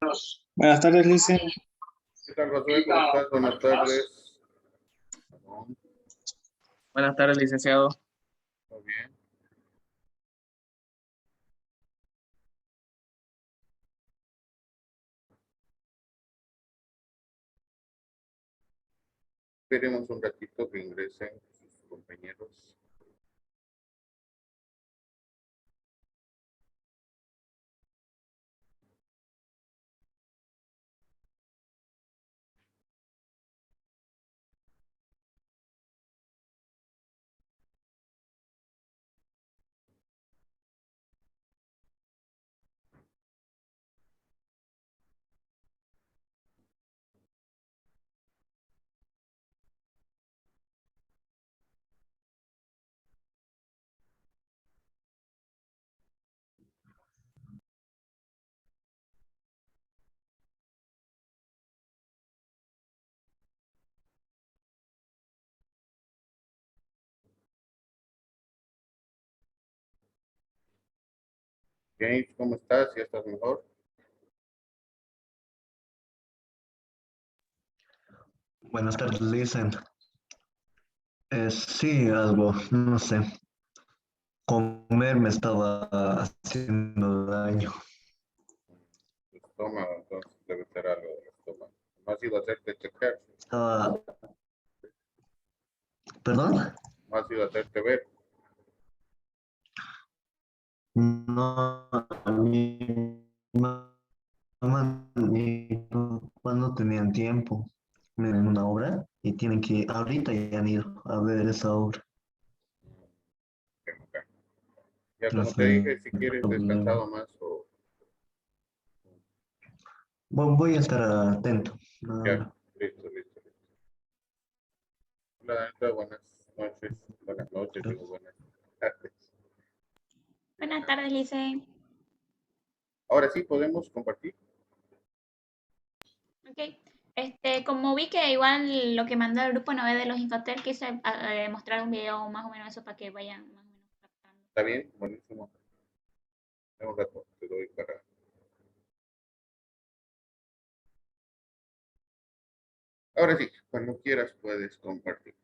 Buenas tardes, Lice. ¿Qué tal, Josué? ¿Cómo estás? Buenas tardes. Buenas tardes, licenciado. Muy bien. Esperemos un ratito que ingresen sus compañeros. James, ¿cómo estás? ¿Ya estás mejor? Buenas tardes, Listen. Sí, algo, no sé. Comer me estaba haciendo daño. Tu estómago, entonces debe ser algo del estómago. No has ido a hacerte chequear, Estaba, ¿perdón? no has ido a hacerte ver. No, mi mamá ni cuando tenían tiempo en una obra y tienen que, ahorita ya han ido a ver esa obra. Ya como te Ese es dije, si el quieres problema. descansado más o Voy a estar atento. ya, Ahora. listo. Hola, Anita, buenas noches, digo buenas tardes. Buenas tardes, Lice. Ahora sí podemos compartir. Ok. Como vi que igual lo que mandó el grupo no es de los Incoterm, quise mostrar un video más o menos eso para que vayan más o menos captando. ¿Está bien? Buenísimo. En un rato te doy para... Ahora sí, cuando quieras puedes compartir.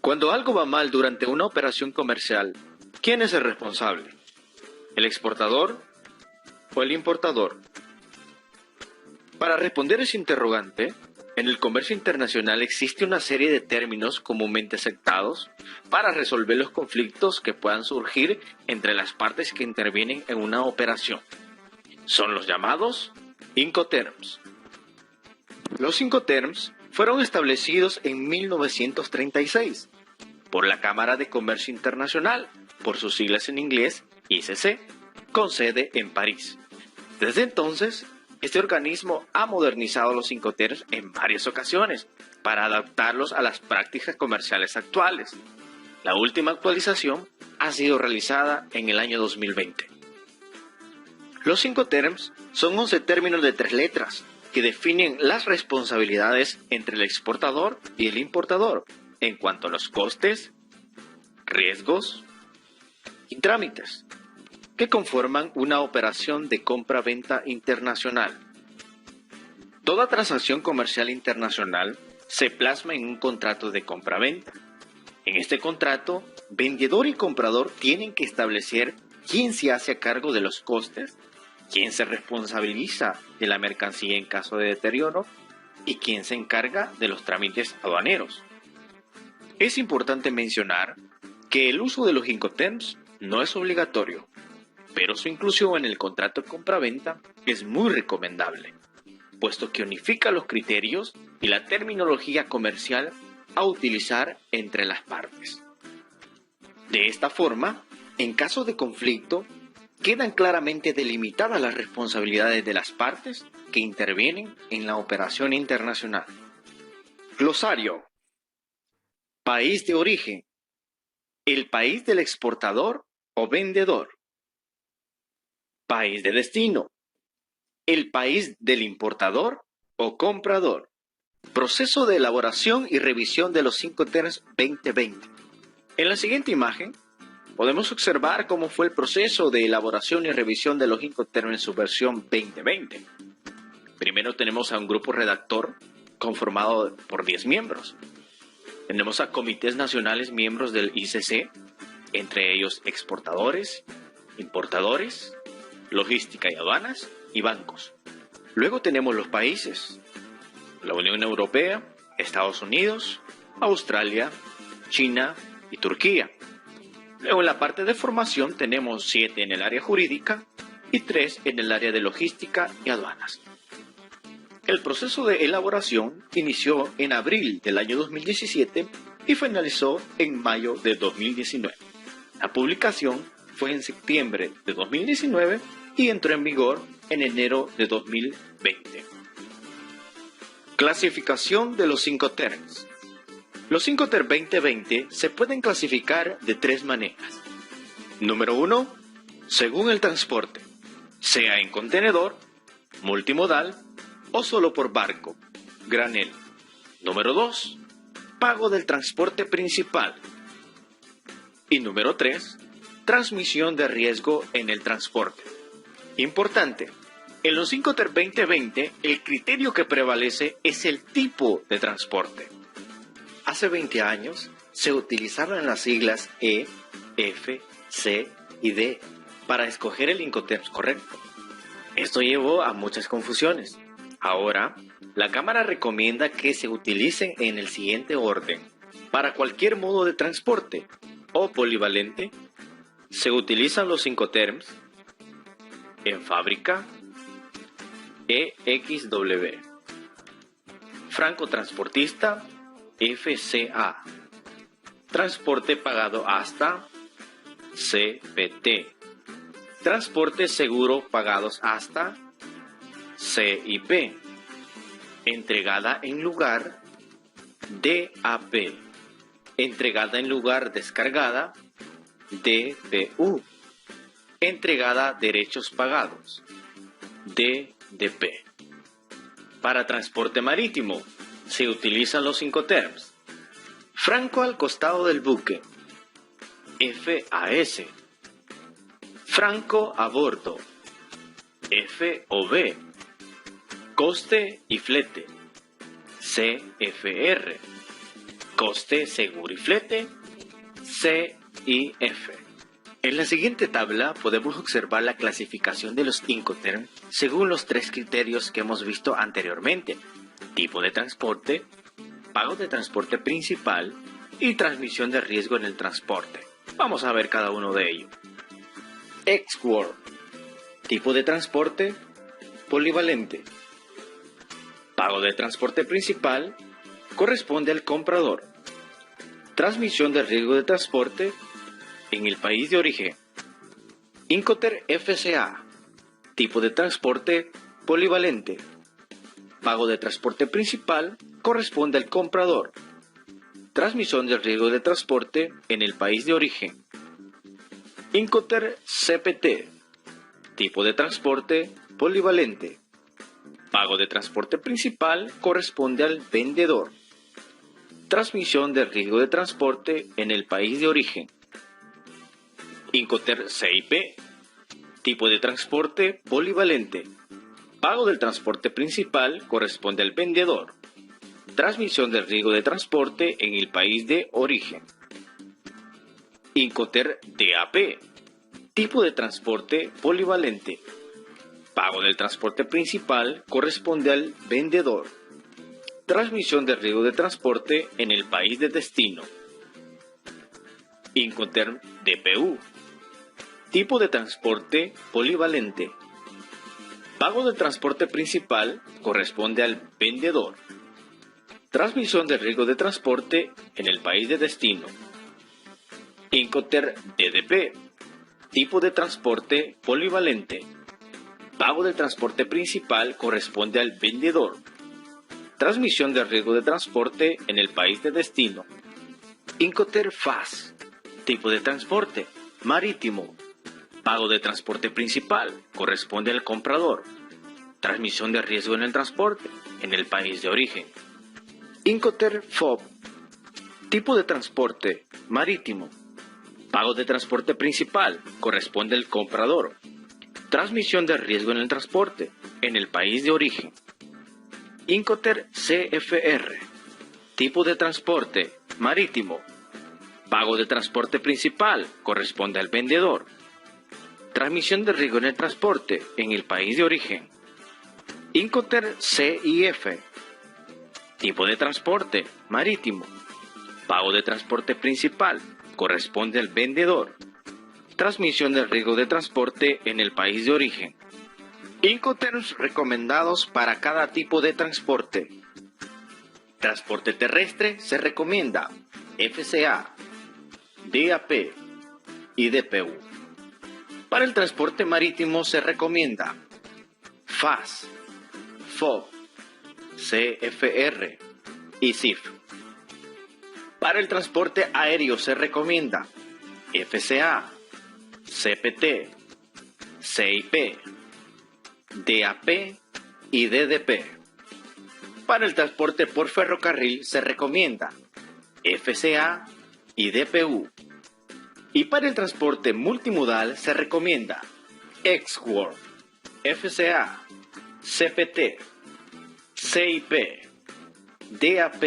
Cuando algo va mal durante una operación comercial, ¿quién es el responsable? ¿El exportador o el importador? Para responder ese interrogante, en el comercio internacional existe una serie de términos comúnmente aceptados para resolver los conflictos que puedan surgir entre las partes que intervienen en una operación. Son los llamados Incoterms. Los Incoterms fueron establecidos en 1936 por la Cámara de Comercio Internacional, por sus siglas en inglés ICC, con sede en París. Desde entonces, este organismo ha modernizado los Incoterms en varias ocasiones para adaptarlos a las prácticas comerciales actuales. La última actualización ha sido realizada en el año 2020. Los Incoterms son 11 términos de 3 letras que definen las responsabilidades entre el exportador y el importador en cuanto a los costes, riesgos y trámites que conforman una operación de compra-venta internacional. Toda transacción comercial internacional se plasma en un contrato de compra-venta. En este contrato, vendedor y comprador tienen que establecer quién se hace a cargo de los costes, quién se responsabiliza de la mercancía en caso de deterioro y quién se encarga de los trámites aduaneros. Es importante mencionar que el uso de los Incoterms no es obligatorio, pero su inclusión en el contrato de compra-venta es muy recomendable, puesto que unifica los criterios y la terminología comercial a utilizar entre las partes. De esta forma, en caso de conflicto, quedan claramente delimitadas las responsabilidades de las partes que intervienen en la operación internacional. Glosario. País de origen. El país del exportador o vendedor. País de destino. el país del importador o comprador. Proceso de elaboración y revisión de los Incoterms 2020. En la siguiente imagen podemos observar cómo fue el proceso de elaboración y revisión de los Incoterms en su versión 2020. Primero tenemos a un grupo redactor conformado por 10 miembros. Tenemos a comités nacionales miembros del ICC, entre ellos exportadores, importadores, logística y aduanas y bancos. Luego tenemos los países: la Unión Europea, Estados Unidos, Australia, China y Turquía. Luego en la parte de formación tenemos 7 en el área jurídica y 3 en el área de logística y aduanas. El proceso de elaboración inició en abril del año 2017 y finalizó en mayo de 2019. La publicación fue en septiembre de 2019 y entró en vigor en enero de 2020. Clasificación de los Incoterms. Los Incoterms 2020 se pueden clasificar de 3 maneras. Número 1, según el transporte, sea en contenedor, multimodal o solo por barco, granel. Número 2, pago del transporte principal. Y número 3, transmisión de riesgo en el transporte. Importante, en los Incoterms 2020 el criterio que prevalece es el tipo de transporte. Hace 20 años se utilizaban las siglas E, F, C y D para escoger el Incoterms correcto. Esto llevó a muchas confusiones. Ahora, la Cámara recomienda que se utilicen en el siguiente orden. Para cualquier modo de transporte o polivalente, se utilizan los Incoterms en fábrica, EXW, franco transportista, FCA, transporte pagado hasta, CPT, transporte seguro pagados hasta, CIP, entregada en lugar, DAP, entregada en lugar descargada, DPU, entregada derechos pagados, DDP. Para transporte marítimo se utilizan los Incoterms: franco al costado del buque, FAS, franco a bordo, FOB, coste y flete, CFR, coste seguro y flete, CIF. En la siguiente tabla podemos observar la clasificación de los Incoterms según los 3 criterios que hemos visto anteriormente: tipo de transporte, pago de transporte principal y transmisión de riesgo en el transporte. Vamos a ver cada uno de ellos. Export, tipo de transporte, polivalente. Pago de transporte principal, corresponde al comprador. Transmisión de riesgo de transporte en el país de origen. Incoterm FCA, tipo de transporte, polivalente. Pago de transporte principal, corresponde al comprador. Transmisión de riesgo de transporte en el país de origen. Incoterm CPT, tipo de transporte, polivalente. Pago de transporte principal corresponde al vendedor. Transmisión de riesgo de transporte en el país de origen. Incoterm CIP, tipo de transporte, polivalente. Pago del transporte principal corresponde al vendedor. Transmisión de riesgo de transporte en el país de origen. Incoterm DAP, tipo de transporte, polivalente. Pago del transporte principal corresponde al vendedor. Transmisión de riesgo de transporte en el país de destino. Incoterm DPU, tipo de transporte, polivalente. Pago del transporte principal corresponde al vendedor. Transmisión de riesgo de transporte en el país de destino. Incoterm DDP, tipo de transporte, polivalente. Pago del transporte principal corresponde al vendedor. Transmisión de riesgo de transporte en el país de destino. Incoterm FAS, tipo de transporte, marítimo. Pago de transporte principal corresponde al comprador. Transmisión de riesgo en el transporte en el país de origen. Incoterm FOB. Tipo de transporte marítimo. Pago de transporte principal corresponde al comprador. Transmisión de riesgo en el transporte en el país de origen. Incoterm CFR. Tipo de transporte marítimo. Pago de transporte principal corresponde al vendedor. Transmisión de riesgo en el transporte en el país de origen. Incoterm CIF. Tipo de transporte marítimo. Pago de transporte principal corresponde al vendedor. Transmisión de riesgo de transporte en el país de origen. Incoterms recomendados para cada tipo de transporte. Transporte terrestre se recomienda FCA, DAP y DPU. Para el transporte marítimo se recomienda FAS, FOB, CFR y CIF. Para el transporte aéreo se recomienda FCA, CPT, CIP, DAP y DDP. Para el transporte por ferrocarril se recomienda FCA y DPU. Y para el transporte multimodal se recomienda EXWORLD, FCA, CPT, CIP, DAP,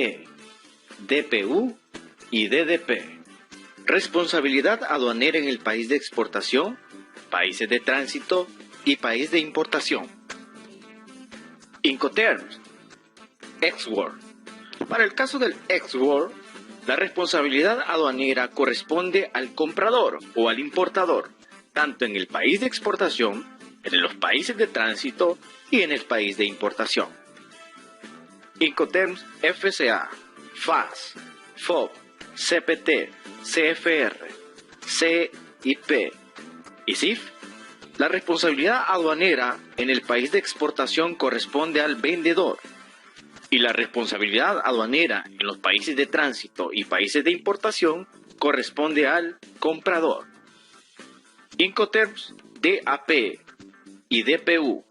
DPU y DDP. Responsabilidad aduanera en el país de exportación, países de tránsito y país de importación. Incoterms. EXWORLD. Para el caso del EXWORLD, la responsabilidad aduanera corresponde al comprador o al importador, tanto en el país de exportación, en los países de tránsito y en el país de importación. Incoterms FCA, FAS, FOB, CPT, CFR, CIP y CIF. La responsabilidad aduanera en el país de exportación corresponde al vendedor y la responsabilidad aduanera en los países de tránsito y países de importación corresponde al comprador. Incoterms DAP y DPU.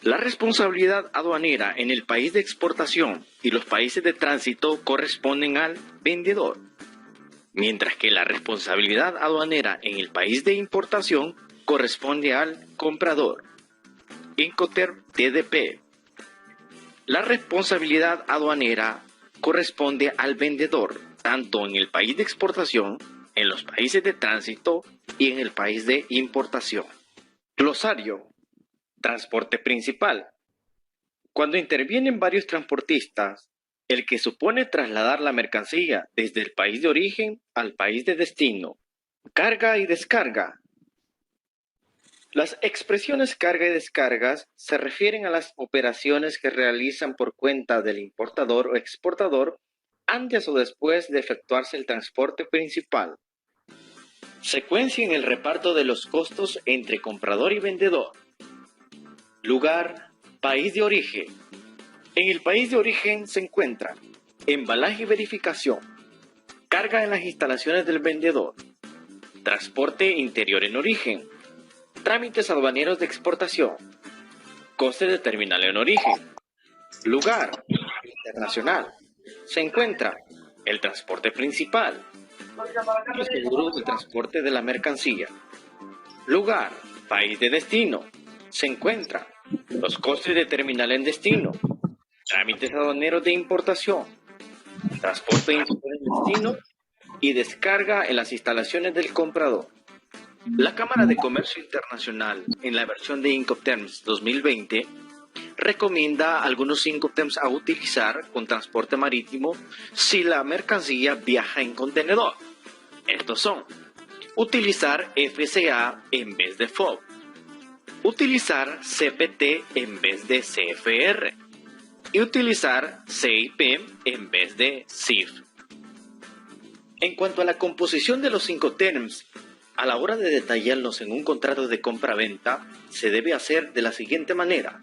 La responsabilidad aduanera en el país de exportación y los países de tránsito corresponden al vendedor, mientras que la responsabilidad aduanera en el país de importación corresponde al comprador. Incoterm DDP. La responsabilidad aduanera corresponde al vendedor, tanto en el país de exportación, en los países de tránsito y en el país de importación. Glosario. Transporte principal. Cuando intervienen varios transportistas, el que supone trasladar la mercancía desde el país de origen al país de destino. Carga y descarga. Las expresiones carga y descargas se refieren a las operaciones que realizan por cuenta del importador o exportador antes o después de efectuarse el transporte principal. Secuencia en el reparto de los costos entre comprador y vendedor. Lugar, país de origen. En el país de origen se encuentra embalaje y verificación, carga en las instalaciones del vendedor, transporte interior en origen, trámites aduaneros de exportación, coste de terminal en origen. Lugar, internacional. Se encuentra el transporte principal, los seguros del transporte de la mercancía. Lugar, país de destino. Se encuentra los costes de terminal en destino, trámites aduaneros de importación, transporte interior en destino y descarga en las instalaciones del comprador. La Cámara de Comercio Internacional, en la versión de Incoterms 2020, recomienda algunos Incoterms a utilizar con transporte marítimo si la mercancía viaja en contenedor. Estos son: utilizar FCA en vez de FOB, utilizar CPT en vez de CFR y utilizar CIP en vez de CIF. En cuanto a la composición de los Incoterms, a la hora de detallarlos en un contrato de compra-venta, se debe hacer de la siguiente manera.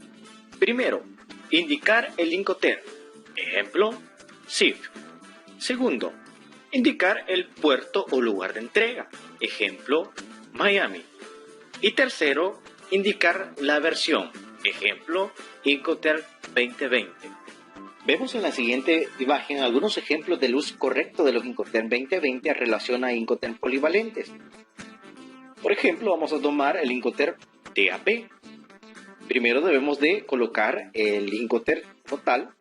Primero, indicar el Incoterm. Ejemplo, CIF. Segundo, indicar el puerto o lugar de entrega. Ejemplo, Miami. Y tercero, indicar la versión. Ejemplo, Incoterm 2020. Vemos en la siguiente imagen algunos ejemplos del uso correcto de los Incoterm 2020 en relación a Incoterm polivalentes. Por ejemplo, vamos a tomar el Incoterm DAP. Primero debemos de colocar el Incoterm total,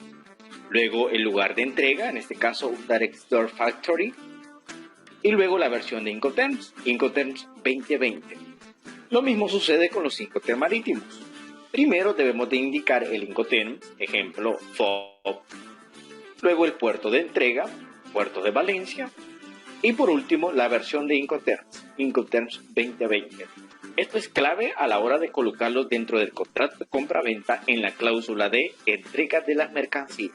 luego el lugar de entrega, en este caso un Direct Store Factory, y luego la versión de Incoterms, Incoterms 2020. Lo mismo sucede con los Incoterm marítimos. Primero debemos de indicar el Incoterm, ejemplo FOB, luego el puerto de entrega, puerto de Valencia, y por último la versión de Incoterms, Incoterms 2020. Esto es clave a la hora de colocarlo dentro del contrato de compra-venta en la cláusula de entrega de las mercancías.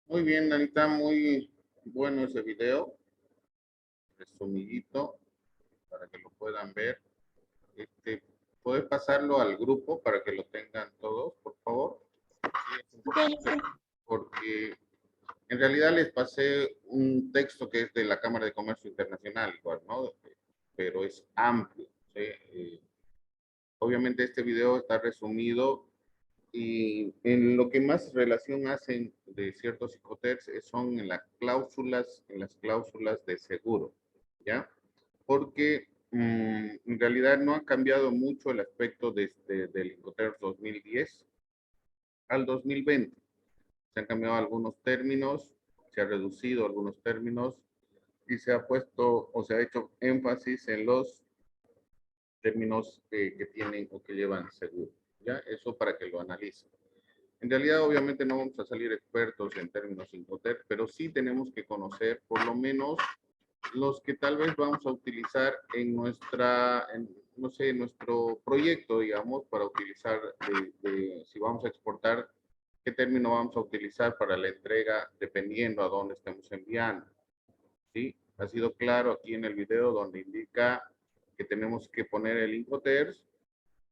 Muy bien, Anita, muy bueno ese video. Resumidito para que lo puedan ver. ¿Puedes pasarlo al grupo para que lo tengan todos, por favor? Sí, es importante porque en realidad les pasé un texto que es de la Cámara de Comercio Internacional, igual, ¿no? Pero es amplio, ¿sí? Obviamente este video está resumido y en lo que más relación hacen de ciertos Incoterms son en las cláusulas de seguro, ¿ya? Porque en realidad no ha cambiado mucho el aspecto del Incoterms 2010 al 2020. Se han cambiado algunos términos, se ha reducido algunos términos y se ha puesto o se ha hecho énfasis en los términos que tienen o que llevan seguro. ¿Ya? Eso para que lo analicen. En realidad, obviamente, no vamos a salir expertos en términos Incoterm, pero sí tenemos que conocer por lo menos los que tal vez vamos a utilizar en no sé, en nuestro proyecto, digamos, para utilizar, si vamos a exportar, qué término vamos a utilizar para la entrega, dependiendo a dónde estemos enviando. ¿Sí? Ha sido claro aquí en el video donde indica que tenemos que poner el Incoterm,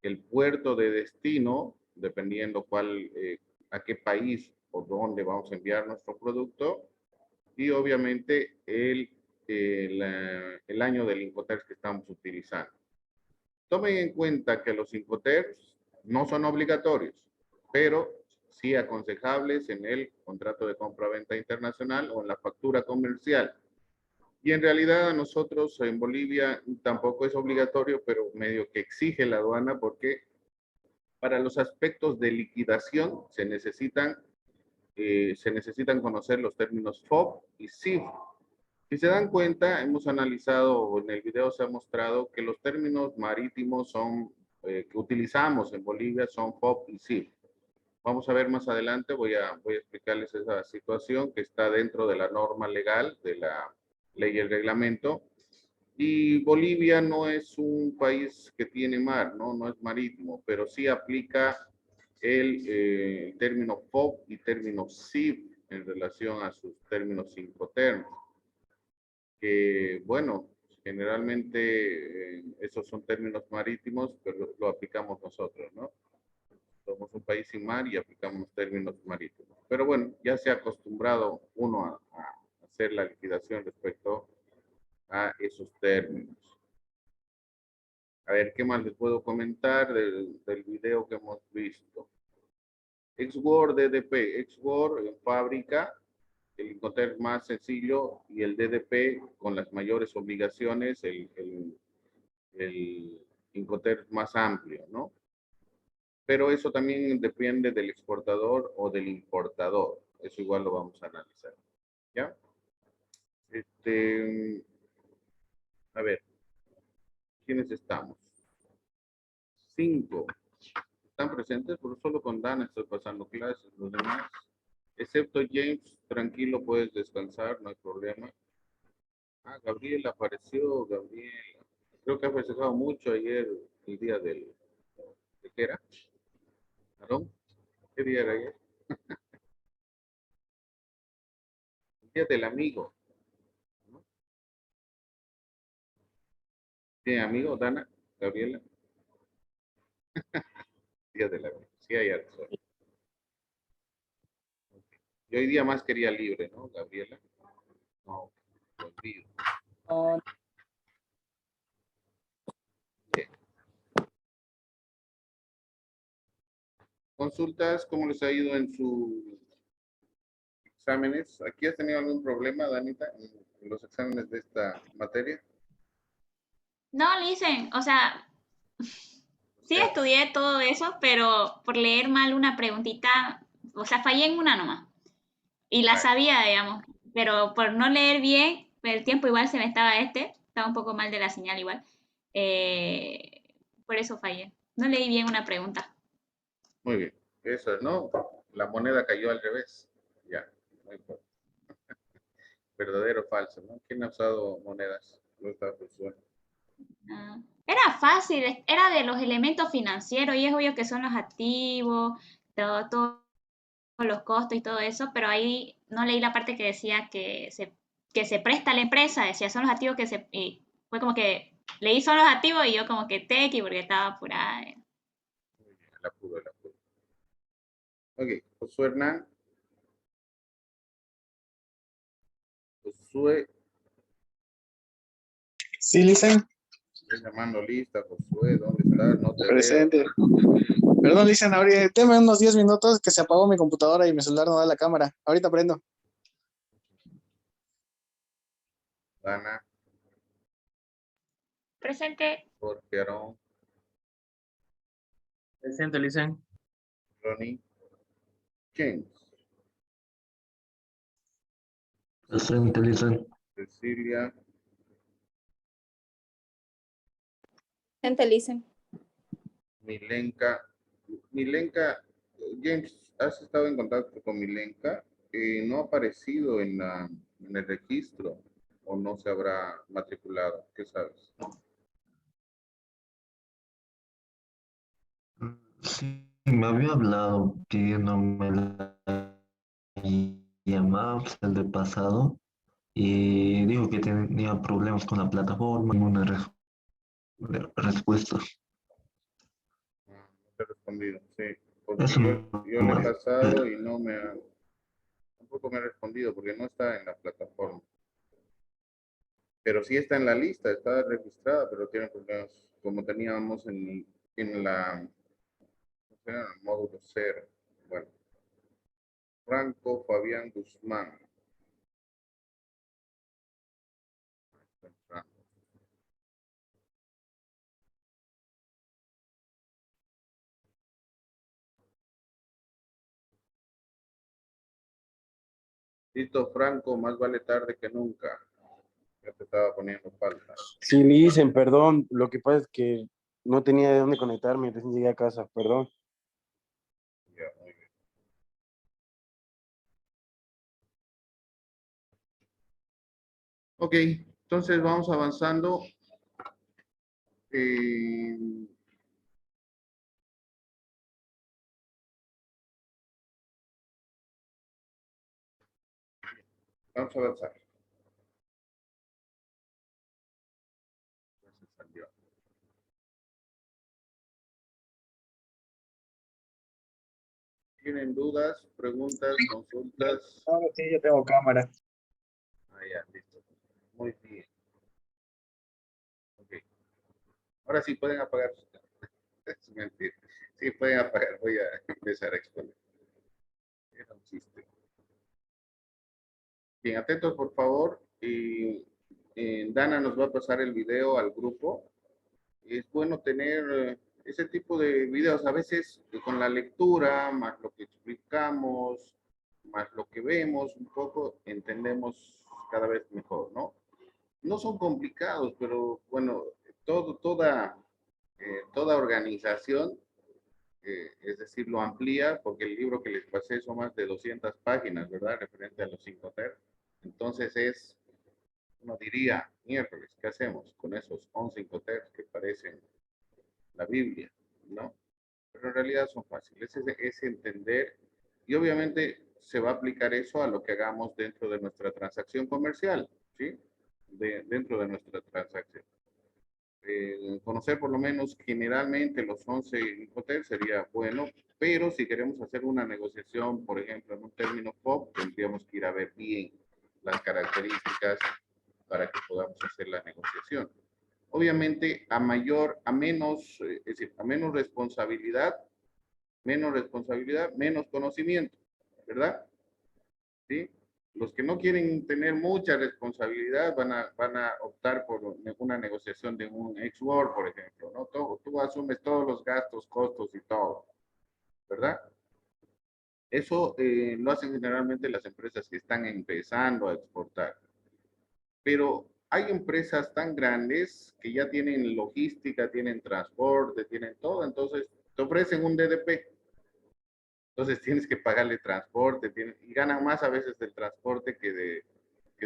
el puerto de destino, dependiendo a qué país o dónde vamos a enviar nuestro producto, y obviamente el año del Incoterm que estamos utilizando. Tomen en cuenta que los Incoterms no son obligatorios, pero sí aconsejables en el contrato de compra-venta internacional o en la factura comercial. Y en realidad a nosotros en Bolivia tampoco es obligatorio, pero medio que exige la aduana porque para los aspectos de liquidación se necesitan conocer los términos FOB y SIF. Si se dan cuenta, hemos analizado, en el video se ha mostrado que los términos marítimos que utilizamos en Bolivia son FOB y SIF. Vamos a ver más adelante, voy a explicarles esa situación que está dentro de la norma legal, de la ley y el reglamento. Y Bolivia no es un país que tiene mar, no es marítimo, pero sí aplica el término FOB y término SIF en relación a sus términos Incoterms. Que, bueno, generalmente esos son términos marítimos, pero lo aplicamos nosotros, ¿no? Somos un país sin mar y aplicamos términos marítimos. Pero bueno, ya se ha acostumbrado uno a hacer la liquidación respecto a esos términos. A ver, ¿qué más les puedo comentar del video que hemos visto? Ex-World DDP, Ex-World en fábrica, el Incoterm más sencillo y el DDP con las mayores obligaciones, el Incoterm más amplio, ¿no? Pero eso también depende del exportador o del importador. Eso igual lo vamos a analizar. ¿Ya? A ver, ¿quiénes estamos? 5. ¿Están presentes? Pero solo con Dana estoy pasando clases. Los demás, excepto James, tranquilo, puedes descansar, no hay problema. Ah, Gabriel apareció, Gabriel. Creo que ha festejado mucho ayer, el día ¿de qué era? ¿Aarón? ¿Qué día era ayer? El día del amigo. ¿No? ¿Tiene amigo, Dana? Gabriela. Día del amigo. Sí hay harto. Yo hoy día más quería libre, ¿no, Gabriela? No, lo olvido. Bien. Consultas, ¿cómo les ha ido en sus exámenes? ¿Aquí has tenido algún problema, Danita, en los exámenes de esta materia? No, listen, o sea, sí estudié todo eso, pero por leer mal una preguntita, o sea, fallé en una nomás. Y la sabía, digamos, pero por no leer bien, el tiempo igual se me estaba un poco mal de la señal igual. Por eso fallé. No leí bien una pregunta. Muy bien. Eso, ¿no? La moneda cayó al revés. Ya, no importa. Verdadero o falso, ¿no? ¿Quién ha usado monedas? No está Josué. Ah, era fácil, era de los elementos financieros y es obvio que son los activos, todos los costos y todo eso, pero ahí no leí la parte que decía que se presta a la empresa, decía son los activos que se... Y fue como que leí son los activos y yo como que tequi porque estaba apurada. Muy bien, la pudo, la pudo. Ok, Josué Hernán. Josué, Sí, listen. estoy llamando lista. Josué, ¿dónde estás? No te veo. Presente. Perdón, listen, ahorita, déme unos 10 minutos que se apagó mi computadora y mi celular no da la cámara. Ahorita prendo. Dana, Presente. Jorge Aarón, Presente, Licen. Ronnie, James, Presente, Listen. Cecilia, Gente, listen. Milenka. Milenka, James, ¿has estado en contacto con Milenka? No ha aparecido en el registro o no se habrá matriculado. ¿Qué sabes? Sí, me había hablado que no me la llamaba pues, el de pasado y dijo que tenía problemas con la plataforma y una respuesta. No te he respondido, sí. Eso Porque yo le he nomás. pasado y no me ha, tampoco me ha respondido porque no está en la plataforma. Pero sí está en la lista, está registrada, pero tiene problemas como teníamos en la, ¿cómo se llama? El módulo 0. Bueno, Franco Fabián Guzmán. Listo, Franco, más vale tarde que nunca. Ya te estaba poniendo falta. Sí, Licen, perdón. Lo que pasa es que no tenía de dónde conectarme, recién llegué a casa, perdón. Ya, muy bien. Ok, entonces vamos avanzando. Eh, vamos a avanzar. Ya se salió. ¿Tienen dudas, preguntas, consultas? Ahora sí, yo tengo cámara. Ah, ya, listo. Muy bien. Ok. Ahora sí pueden apagar sus cámaras. Es mentira. Sí, pueden apagar. Voy a empezar a exponer. Era un chiste. Bien, atentos por favor. Dana nos va a pasar el video al grupo. Es bueno tener ese tipo de videos. A veces con la lectura, más lo que explicamos, más lo que vemos, un poco entendemos cada vez mejor, ¿no? No son complicados, pero bueno, toda organización, es decir, lo amplía, porque el libro que les pasé son más de 200 páginas, ¿verdad? Referente a los 5 ter. Entonces uno diría, miércoles, ¿qué hacemos con esos 11 incoterms que parecen la Biblia? ¿No? Pero en realidad son fáciles, es entender y obviamente se va a aplicar eso a lo que hagamos dentro de nuestra transacción comercial, ¿sí? Dentro de nuestra transacción. conocer por lo menos generalmente los 11 Incoterms sería bueno, pero si queremos hacer una negociación, por ejemplo, en un término POP, tendríamos que ir a ver bien las características para que podamos hacer la negociación. Obviamente, a menos, es decir, a menos responsabilidad, menos conocimiento, ¿verdad? ¿Sí? Los que no quieren tener mucha responsabilidad van a optar por una negociación de un ex-work, por ejemplo, ¿no? Tú asumes todos los gastos, costos y todo, ¿verdad? Eso lo hacen generalmente las empresas que están empezando a exportar. Pero hay empresas tan grandes que ya tienen logística, tienen transporte, tienen todo, entonces te ofrecen un DDP. Entonces tienes que pagarle transporte y ganan más a veces del transporte que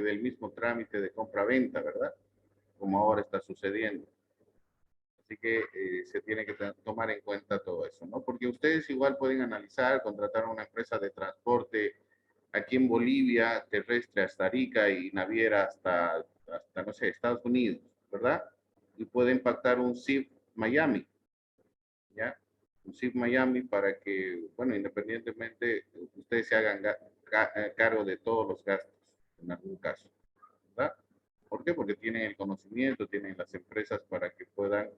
del mismo trámite de compra-venta, ¿verdad? Como ahora está sucediendo. Así que se tiene que tomar en cuenta todo eso, ¿no? Porque ustedes igual pueden analizar, contratar a una empresa de transporte aquí en Bolivia, terrestre hasta Arica y naviera hasta no sé, Estados Unidos, ¿verdad? Y pueden pactar un SIF Miami, ¿ya? Un SIF Miami para que, bueno, independientemente, ustedes se hagan cargo de todos los gastos, en algún caso, ¿verdad? ¿Por qué? Porque tienen el conocimiento, tienen las empresas para que puedan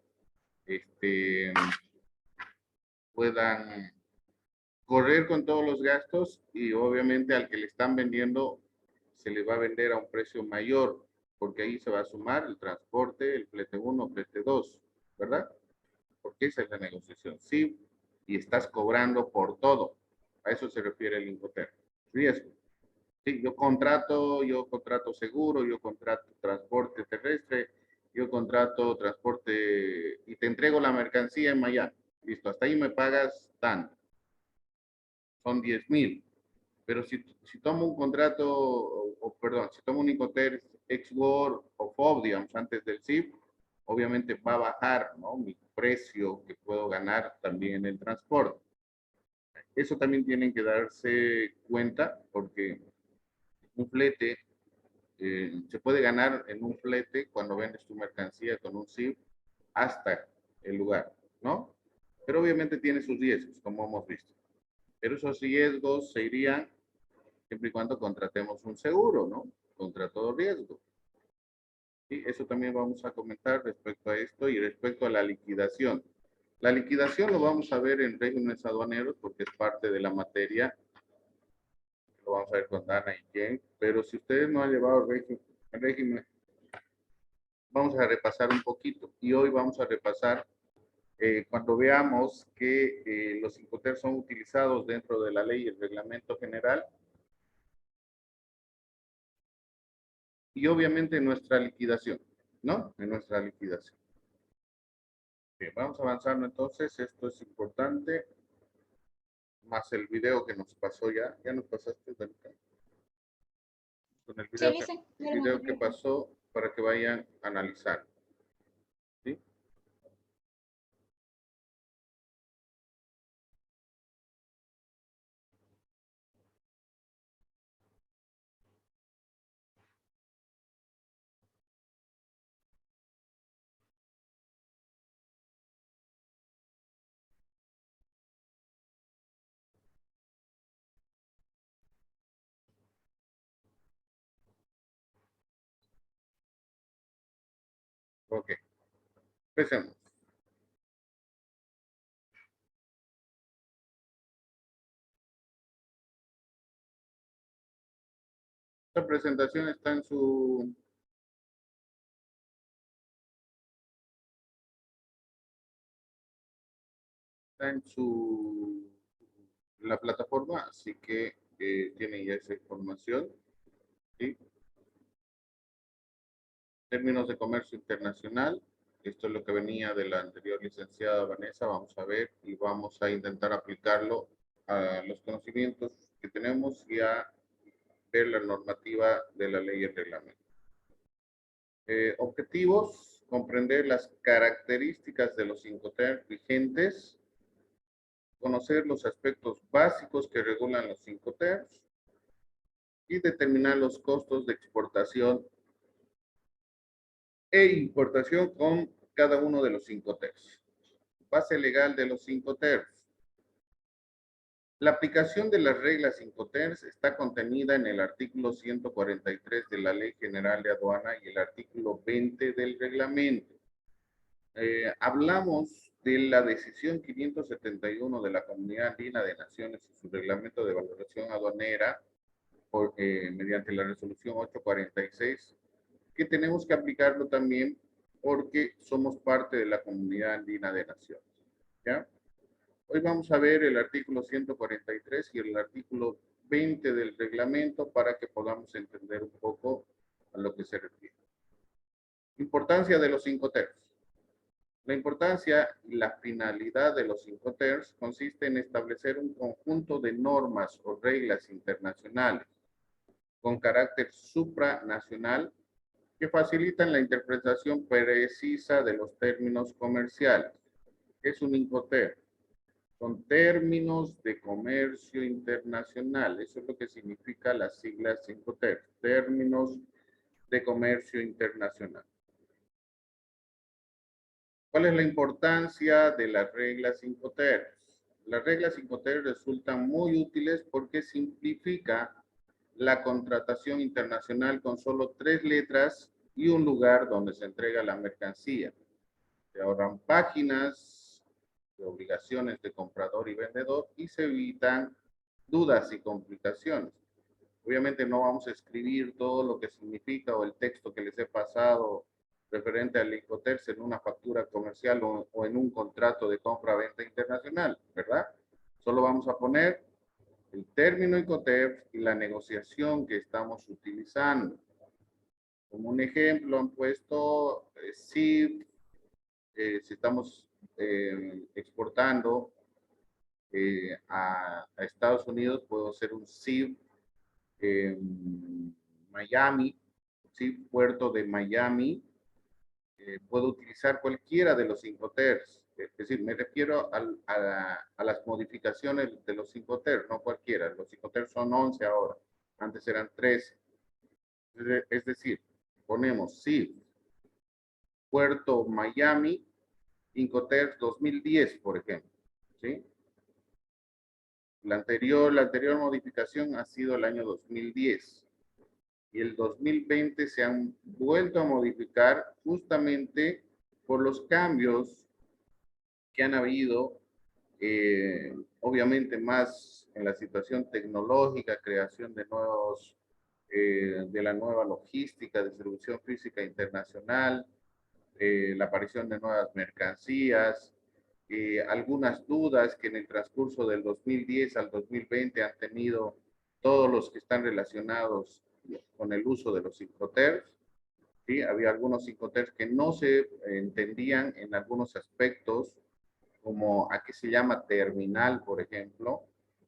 correr con todos los gastos y obviamente al que le están vendiendo se le va a vender a un precio mayor porque ahí se va a sumar el transporte, el flete 1, flete 2, ¿verdad? Porque esa es la negociación. Sí, y estás cobrando por todo. A eso se refiere el Incoterm. Riesgo. Sí, yo contrato seguro, yo contrato transporte terrestre, yo contrato transporte y te entrego la mercancía en Miami. Listo, hasta ahí me pagas tanto. Son 10,000. Pero si tomo un contrato, perdón, si tomo un Incoterm ex-World o FOB, digamos, antes del SIF, obviamente va a bajar, ¿no? Mi precio que puedo ganar también en el transporte. Eso también tienen que darse cuenta porque un flete, se puede ganar en un flete cuando vendes tu mercancía con un SIF hasta el lugar, ¿no? Pero obviamente tiene sus riesgos, como hemos visto. Pero esos riesgos se irían siempre y cuando contratemos un seguro, ¿no? Contra todo riesgo. Y eso también vamos a comentar respecto a esto y respecto a la liquidación. La liquidación lo vamos a ver en regímenes aduaneros porque es parte de la materia. Lo vamos a ver con Dana y Jen. Pero si ustedes no han llevado régimen, vamos a repasar un poquito. Y hoy vamos a repasar cuando veamos que los Incoterm son utilizados dentro de la ley y el reglamento general. Y obviamente nuestra liquidación, ¿no? En nuestra liquidación. Bien, vamos avanzando entonces. Esto es importante. Más el video que nos pasó ya. Ya nos pasaste, Danica. Con el video, Sí, dicen. el video que pasó para que vayan a analizar. ¿Sí? Ok. Empecemos. Esta presentación está en la plataforma, así que tienen ya esa información. ¿Sí? Términos de comercio internacional. Esto es lo que venía de la anterior licenciada Vanessa. Vamos a ver y vamos a intentar aplicarlo a los conocimientos que tenemos y a ver la normativa de la ley y el reglamento. Objetivos: comprender las características de los Incoterm vigentes, conocer los aspectos básicos que regulan los Incoterms y determinar los costos de exportación e importación con cada uno de los Incoterms. Base legal de los Incoterms. La aplicación de las reglas Incoterms está contenida en el artículo 143 de la Ley General de Aduana y el artículo 20 del reglamento. Hablamos de la decisión 571 de la Comunidad Andina de Naciones y su reglamento de valoración aduanera mediante la resolución 846, que tenemos que aplicarlo también porque somos parte de la Comunidad Andina de Naciones. ¿Ya? Hoy vamos a ver el artículo 143 y el artículo 20 del reglamento para que podamos entender un poco a lo que se refiere. Importancia de los Incoterms. La importancia y la finalidad de los Incoterms consiste en establecer un conjunto de normas o reglas internacionales con carácter supranacional que facilitan la interpretación precisa de los términos comerciales. ¿Qué es un Incoterm? Son términos de comercio internacional. Eso es lo que significa las siglas Incoterm. Términos de comercio internacional. ¿Cuál es la importancia de las reglas Incoterms? Las reglas Incoterms resultan muy útiles porque simplifica la contratación internacional con solo 3 letras y un lugar donde se entrega la mercancía. Se ahorran páginas de obligaciones de comprador y vendedor y se evitan dudas y complicaciones. Obviamente no vamos a escribir todo lo que significa o el texto que les he pasado referente al Incoterms en una factura comercial o en un contrato de compra-venta internacional, ¿verdad? Solo vamos a poner el término Incoterms y la negociación que estamos utilizando. Como un ejemplo han puesto si estamos exportando a Estados Unidos, puedo hacer un CIF Miami, ¿sí? Puerto de Miami. Puedo utilizar cualquiera de los Incoterms. Es decir, me refiero a las modificaciones de los Incoterms, no cualquiera. Los Incoterms son 11 ahora. Antes eran 13. Es decir, ponemos CIF, Puerto Miami, Incoterms 2010, por ejemplo. ¿Sí? La anterior modificación ha sido el año 2010. Y el 2020 se han vuelto a modificar justamente por los cambios que han habido, obviamente más en la situación tecnológica, creación de nuevos, de la nueva logística, distribución física internacional, la aparición de nuevas mercancías, algunas dudas que en el transcurso del 2010 al 2020 han tenido todos los que están relacionados con el uso de los Incoterms. ¿Sí? Había algunos Incoterms que no se entendían en algunos aspectos, como a qué se llama terminal, por ejemplo.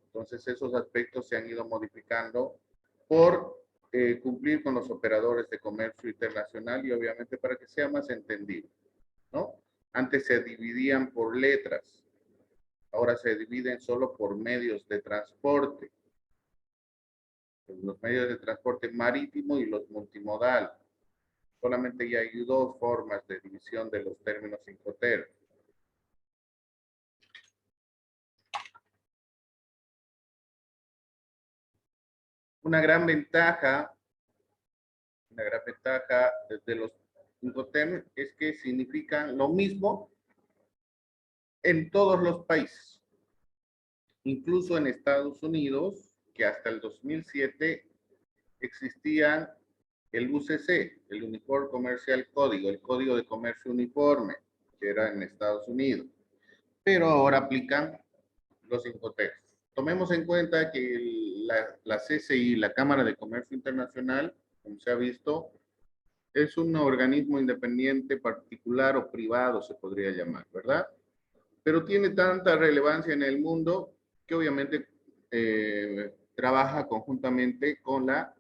Entonces esos aspectos se han ido modificando por cumplir con los operadores de comercio internacional y obviamente para que sea más entendido, ¿no? Antes se dividían por letras, ahora se dividen solo por medios de transporte. Los medios de transporte marítimo y los multimodal. Solamente ya hay 2 formas de división de los términos Incoterms. Una gran ventaja de los Incoterms es que significan lo mismo en todos los países. Incluso en Estados Unidos, que hasta el 2007 existían el UCC, el Uniform Commercial Código, el Código de Comercio Uniforme, que era en Estados Unidos. Pero ahora aplican los Incoterms. Tomemos en cuenta que la CCI, la Cámara de Comercio Internacional, como se ha visto, es un organismo independiente, particular o privado, se podría llamar, ¿verdad? Pero tiene tanta relevancia en el mundo que obviamente trabaja conjuntamente con la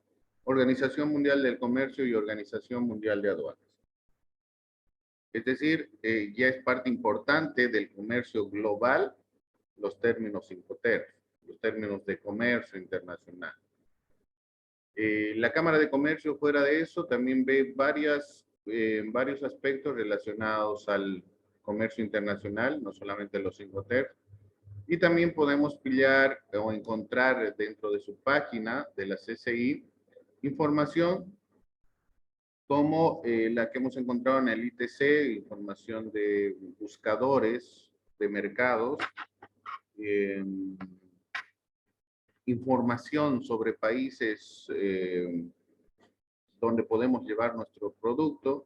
Organización Mundial del Comercio y Organización Mundial de Aduanas. Es decir, ya es parte importante del comercio global los términos Incoterms, los términos de comercio internacional. La Cámara de Comercio, fuera de eso, también ve varias en varios aspectos relacionados al comercio internacional, no solamente los Incoterms. Y también podemos pillar o encontrar dentro de su página de la CCI información como la que hemos encontrado en el ITC, información de buscadores de mercados, información sobre países donde podemos llevar nuestro producto.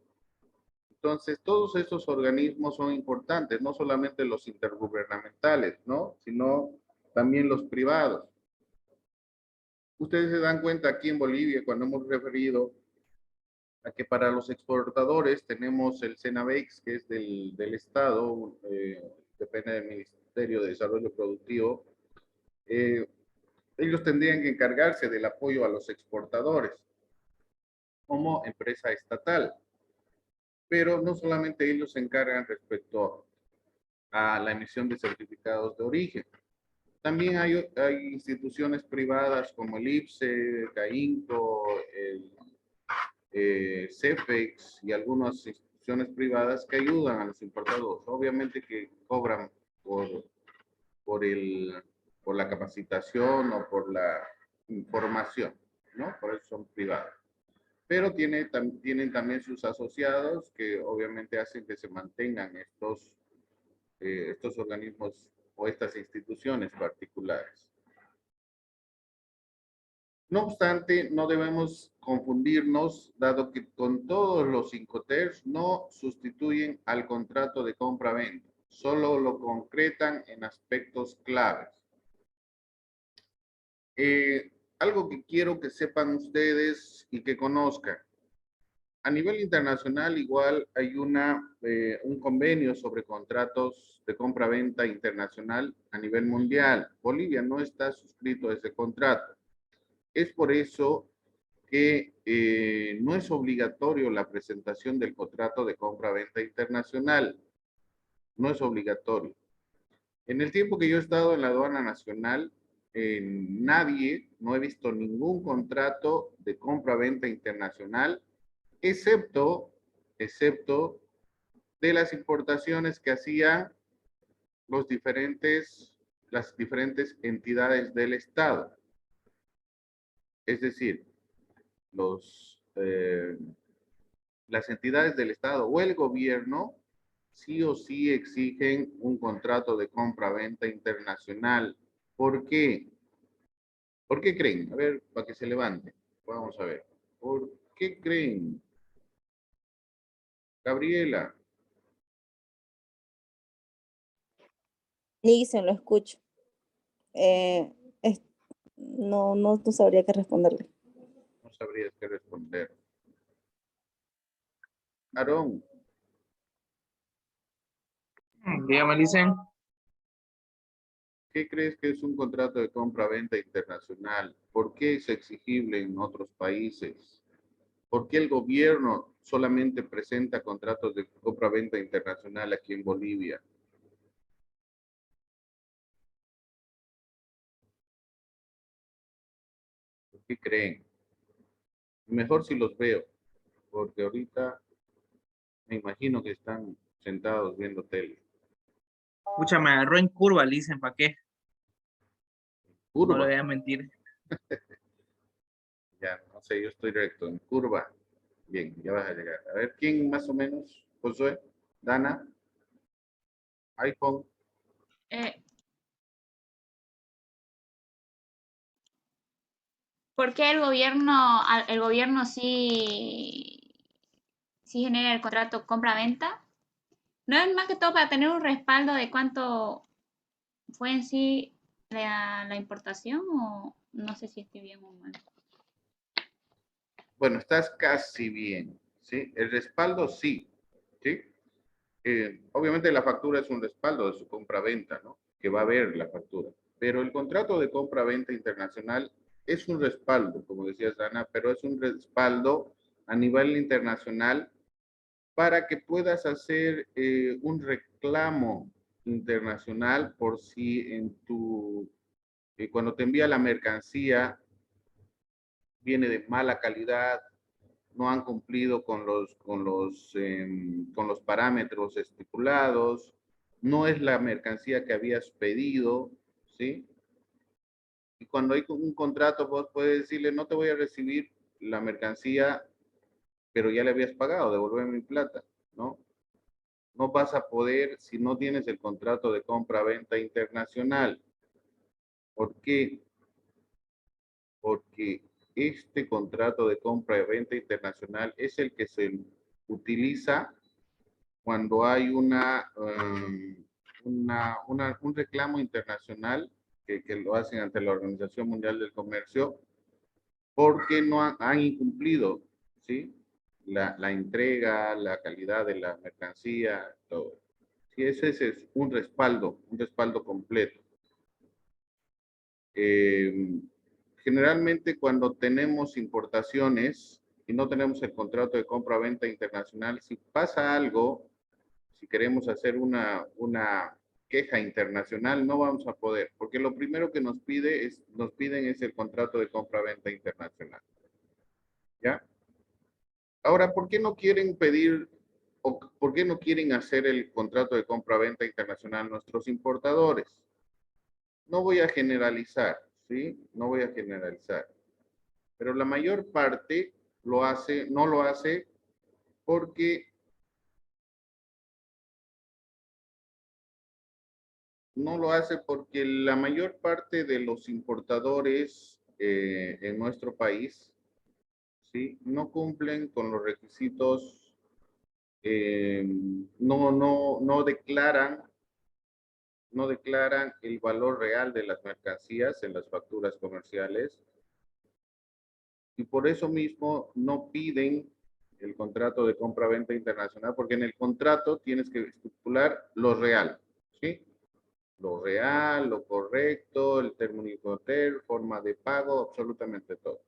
Entonces, todos esos organismos son importantes, no solamente los intergubernamentales, ¿no? Sino también los privados. Ustedes se dan cuenta aquí en Bolivia, cuando hemos referido a que para los exportadores tenemos el CENAVEX, que es del Estado, depende del Ministerio de Desarrollo Productivo. Ellos tendrían que encargarse del apoyo a los exportadores como empresa estatal. Pero no solamente ellos se encargan respecto a la emisión de certificados de origen. También hay instituciones privadas como el IPSE, CAINCO, el CEFEX y algunas instituciones privadas que ayudan a los importadores. Obviamente que cobran por la capacitación o por la información, ¿no? Por eso son privadas. Pero tienen también sus asociados que obviamente hacen que se mantengan estos organismos o estas instituciones particulares. No obstante, no debemos confundirnos, dado que con todos los Incoterms no sustituyen al contrato de compra-venta, solo lo concretan en aspectos claves. Algo que quiero que sepan ustedes y que conozcan. A nivel internacional, igual hay un convenio sobre contratos de compra-venta internacional a nivel mundial. Bolivia no está suscrito a ese contrato. Es por eso que no es obligatorio la presentación del contrato de compra-venta internacional. No es obligatorio. En el tiempo que yo he estado en la aduana nacional, no he visto ningún contrato de compra-venta internacional, excepto de las importaciones que hacían las diferentes entidades del Estado. Es decir, las entidades del Estado o el gobierno sí o sí exigen un contrato de compra-venta internacional. ¿Por qué? ¿Por qué creen? A ver, para que se levante. Vamos a ver. ¿Por qué creen? Gabriela. Dicen, lo escucho. No sabría qué responderle. No sabrías qué responder. Aarón. Dígame, Licen. ¿Qué crees que es un contrato de compra-venta internacional? ¿Por qué es exigible en otros países? ¿Por qué el gobierno solamente presenta contratos de compra-venta internacional aquí en Bolivia? ¿Por qué creen? Mejor si los veo, porque ahorita me imagino que están sentados viendo tele. Escucha, me agarró en curva, Licen, ¿para qué? No le Curva. voy a mentir. Ya, no sé, yo estoy recto en curva. Bien, ya vas a llegar. A ver, ¿quién más o menos? Josué, Dana, iPhone. ¿Por qué el gobierno sí genera el contrato compra-venta? ¿No es más que todo para tener un respaldo de cuánto fue en sí la importación o no sé si estoy bien o mal? Bueno, estás casi bien, ¿sí? El respaldo sí, ¿sí? Obviamente la factura es un respaldo de su compra-venta, ¿no? Que va a ver la factura. Pero el contrato de compra-venta internacional es un respaldo, como decías, Ana, pero es un respaldo a nivel internacional para que puedas hacer un reclamo internacional por si cuando te envía la mercancía viene de mala calidad no han cumplido con los parámetros estipulados, no es la mercancía que habías pedido, ¿sí? Y cuando hay un contrato, vos puedes decirle, no te voy a recibir la mercancía, pero ya le habías pagado, devolverme mi plata, ¿no? No vas a poder si no tienes el contrato de compra-venta internacional. ¿Por qué? Porque este contrato de compra y venta internacional es el que se utiliza cuando hay un reclamo internacional que lo hacen ante la Organización Mundial del Comercio porque no han incumplido, ¿sí? La entrega, la calidad de la mercancía, todo. Sí, ese es un respaldo completo. Generalmente cuando tenemos importaciones y no tenemos el contrato de compra-venta internacional, si pasa algo, si queremos hacer una queja internacional, no vamos a poder, porque lo primero que nos piden es el contrato de compra-venta internacional. ¿Ya? Ahora, ¿por qué no quieren pedir o por qué no quieren hacer el contrato de compra-venta internacional nuestros importadores? No voy a generalizar, ¿sí? No voy a generalizar. Pero la mayor parte no lo hace porque la mayor parte de los importadores en nuestro país, ¿sí? No cumplen con los requisitos, no declaran el valor real de las mercancías en las facturas comerciales y por eso mismo no piden el contrato de compra-venta internacional, porque en el contrato tienes que estipular lo real, ¿sí? Lo real, lo correcto, el término incoterm, forma de pago, absolutamente todo.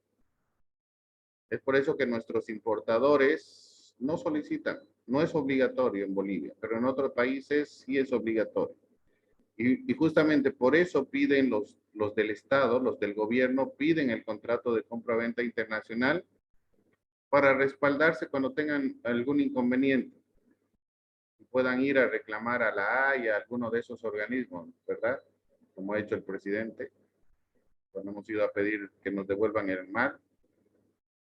Es por eso que nuestros importadores no solicitan, no es obligatorio en Bolivia, pero en otros países sí es obligatorio. Y justamente por eso piden los del Estado, los del gobierno, piden el contrato de compra-venta internacional para respaldarse cuando tengan algún inconveniente y puedan ir a reclamar a la AIA, a alguno de esos organismos, ¿verdad? Como ha hecho el presidente, cuando hemos ido a pedir que nos devuelvan el mar,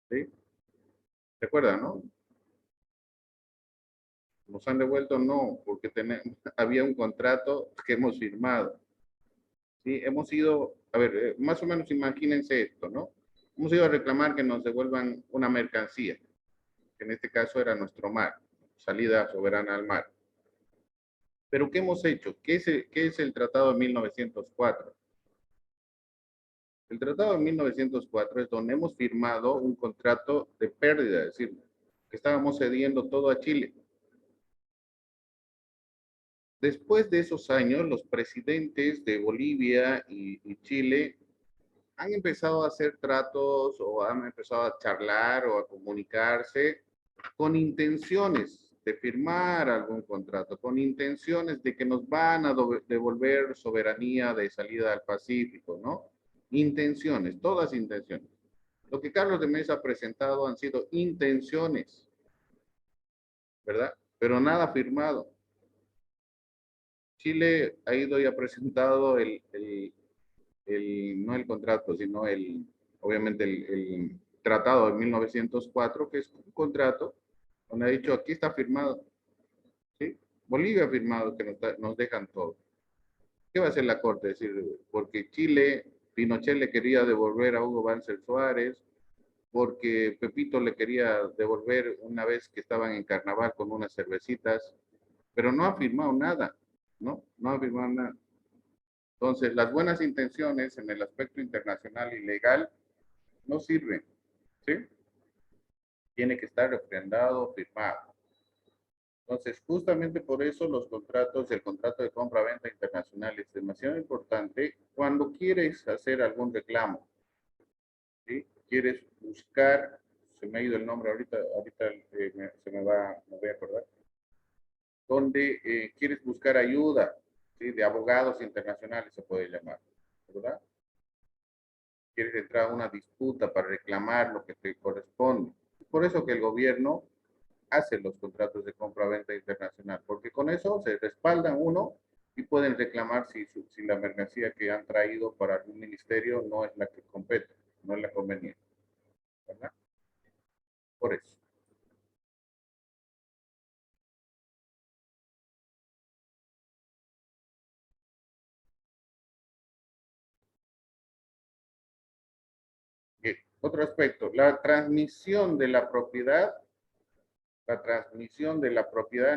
¿sí? ¿Se acuerdan, no? Nos han devuelto, no, porque había un contrato que hemos firmado. Sí, hemos ido, a ver, más o menos imagínense esto, ¿no? Hemos ido a reclamar que nos devuelvan una mercancía, que en este caso era nuestro mar, salida soberana al mar. Pero ¿qué hemos hecho? ¿Qué es el Tratado de 1904? El Tratado de 1904 es donde hemos firmado un contrato de pérdida, es decir, que estábamos cediendo todo a Chile. Después de esos años, los presidentes de Bolivia y Chile han empezado a hacer tratos o han empezado a charlar o a comunicarse con intenciones de firmar algún contrato, con intenciones de que nos van a devolver soberanía de salida al Pacífico, ¿no? Intenciones, todas intenciones. Lo que Carlos de Mesa ha presentado han sido intenciones, ¿verdad? Pero nada firmado. Chile ha ido y ha presentado no el contrato, sino obviamente el tratado de 1904, que es un contrato donde ha dicho, aquí está firmado, ¿sí? Bolivia ha firmado que nos dejan todo. ¿Qué va a hacer la Corte? Es decir, porque Chile, Pinochet le quería devolver a Hugo Banzer Suárez, porque Pepito le quería devolver una vez que estaban en carnaval con unas cervecitas, pero no ha firmado nada, ¿no? No ha firmado nada. Entonces, las buenas intenciones en el aspecto internacional y legal no sirven, ¿sí? Tiene que estar refrendado, firmado. Entonces, justamente por eso los contratos, el contrato de compra-venta internacional es demasiado importante cuando quieres hacer algún reclamo, ¿sí? Quieres buscar, se me ha ido el nombre ahorita me voy a acordar, donde quieres buscar ayuda, ¿sí? De abogados internacionales se puede llamar, ¿verdad? Quieres entrar a una disputa para reclamar lo que te corresponde. por eso que el gobierno hace los contratos de compra-venta internacional, porque con eso se respaldan uno y pueden reclamar si la mercancía que han traído para algún ministerio no es la que compete, no es la conveniente, ¿verdad? Por eso. Bien. Otro aspecto, la transmisión de la propiedad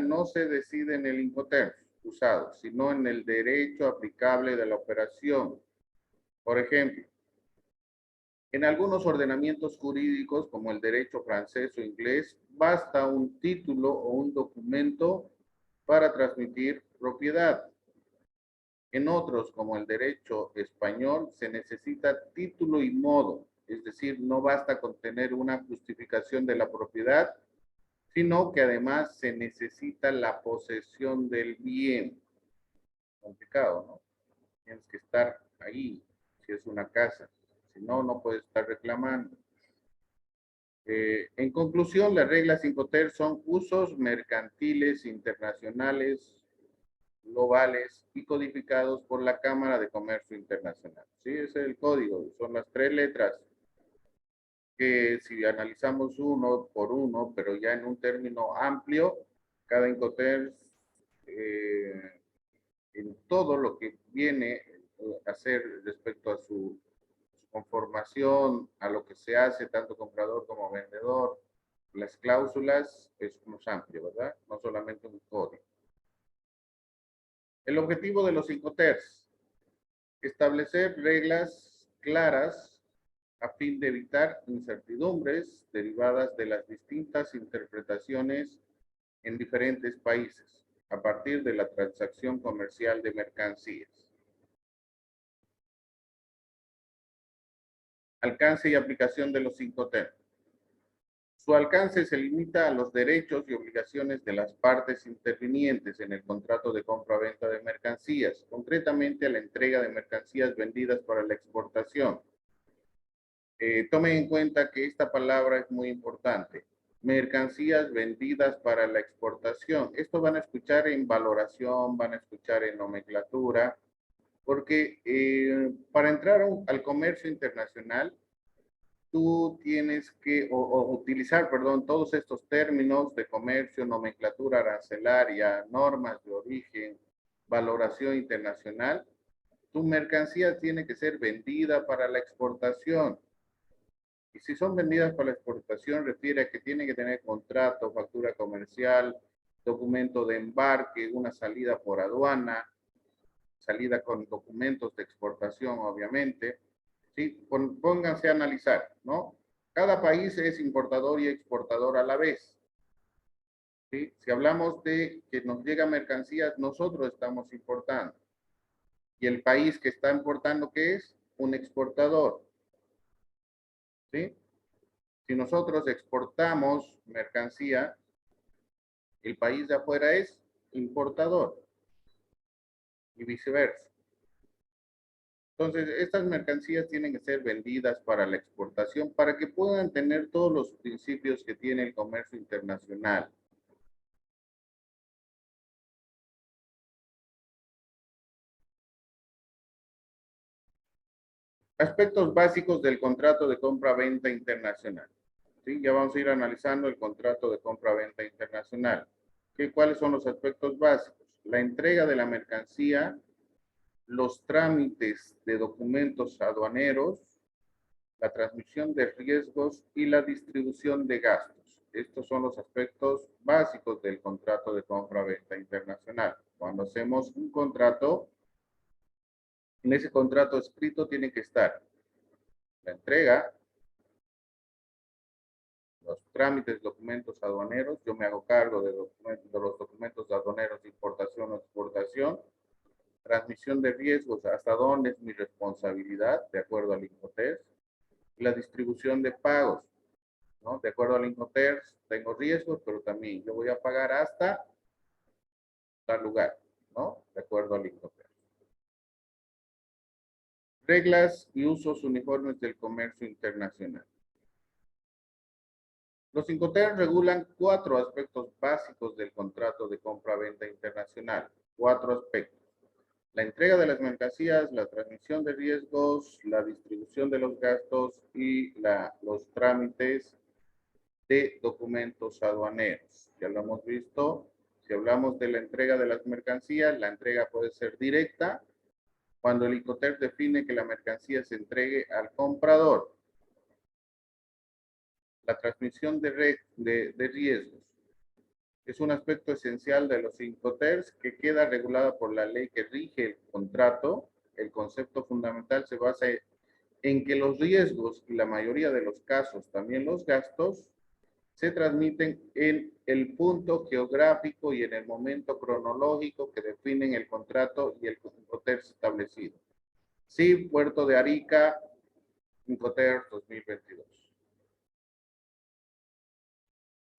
no se decide en el Incoterms usado, sino en el derecho aplicable de la operación. Por ejemplo, en algunos ordenamientos jurídicos, como el derecho francés o inglés, basta un título o un documento para transmitir propiedad. En otros, como el derecho español, se necesita título y modo, es decir, no basta con tener una justificación de la propiedad, sino que además se necesita la posesión del bien. Complicado, ¿no? Tienes que estar ahí, si es una casa. Si no, no puedes estar reclamando. En conclusión, las reglas Incoterms son usos mercantiles internacionales, globales y codificados por la Cámara de Comercio Internacional. Sí, ese es el código, son las 3 letras que si analizamos uno por uno, pero ya en un término amplio, cada Incoterms en todo lo que viene a hacer respecto a su conformación, a lo que se hace tanto comprador como vendedor, las cláusulas es más amplio, ¿verdad? No solamente un código. El objetivo de los Incoterms, establecer reglas claras a fin de evitar incertidumbres derivadas de las distintas interpretaciones en diferentes países a partir de la transacción comercial de mercancías. Alcance y aplicación de los Incoterms. Su alcance se limita a los derechos y obligaciones de las partes intervinientes en el contrato de compra-venta de mercancías, concretamente a la entrega de mercancías vendidas para la exportación. Tomen en cuenta que esta palabra es muy importante. Mercancías vendidas para la exportación. Esto van a escuchar en valoración, van a escuchar en nomenclatura, porque para entrar al comercio internacional, tú tienes que utilizar, perdón, todos estos términos de comercio, nomenclatura arancelaria, normas de origen, valoración internacional. Tu mercancía tiene que ser vendida para la exportación. Y si son vendidas para la exportación, refiere a que tiene que tener contrato, factura comercial, documento de embarque, una salida por aduana, salida con documentos de exportación, obviamente. ¿Sí? Pónganse a analizar, ¿no? Cada país es importador y exportador a la vez. ¿Sí? Si hablamos de que nos llega mercancías, nosotros estamos importando. Y el país que está importando, ¿qué es? Un exportador. ¿Sí? Si nosotros exportamos mercancía, el país de afuera es importador. Y viceversa. Entonces, estas mercancías tienen que ser vendidas para la exportación para que puedan tener todos los principios que tiene el comercio internacional. Aspectos básicos del contrato de compra-venta internacional. ¿Sí? Ya vamos a ir analizando el contrato de compra-venta internacional. ¿Cuáles son los aspectos básicos? La entrega de la mercancía, los trámites de documentos aduaneros, la transmisión de riesgos y la distribución de gastos. Estos son los aspectos básicos del contrato de compra-venta internacional. Cuando hacemos un contrato, en ese contrato escrito tiene que estar la entrega, los trámites, documentos aduaneros, yo me hago cargo de los documentos aduaneros de importación o exportación, transmisión de riesgos, hasta dónde es mi responsabilidad, de acuerdo al Incoterms, la distribución de pagos, ¿no? De acuerdo al Incoterms, tengo riesgos, pero también yo voy a pagar hasta tal lugar, ¿no? De acuerdo al Incoterms. Reglas y usos uniformes del comercio internacional. Los Incoterms regulan 4 aspectos básicos del contrato de compra-venta internacional. 4 aspectos. La entrega de las mercancías, la transmisión de riesgos, la distribución de los gastos y los trámites de documentos aduaneros. Ya lo hemos visto. Si hablamos de la entrega de las mercancías, la entrega puede ser directa cuando el Incoterm define que la mercancía se entregue al comprador. La transmisión de riesgos es un aspecto esencial de los Incoterms que queda regulada por la ley que rige el contrato. El concepto fundamental se basa en que los riesgos y la mayoría de los casos, también los gastos, se transmiten en el punto geográfico y en el momento cronológico que definen el contrato y el Incoterm establecido. Sí, Puerto de Arica, Incoterm 2022.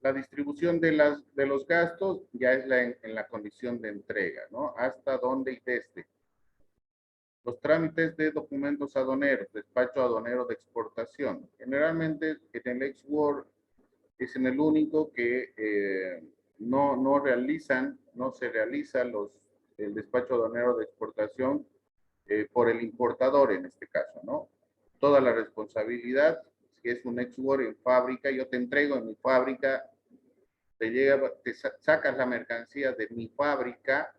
La distribución de los gastos ya es en la condición de entrega, ¿no? Hasta dónde y desde. Los trámites de documentos aduaneros, despacho aduanero de exportación. Generalmente en el ex-World es en el único que no se realiza el despacho aduanero de exportación por el importador en este caso, ¿no? Toda la responsabilidad, si es un ex-World en fábrica, yo te entrego en mi fábrica, te sacas la mercancía de mi fábrica,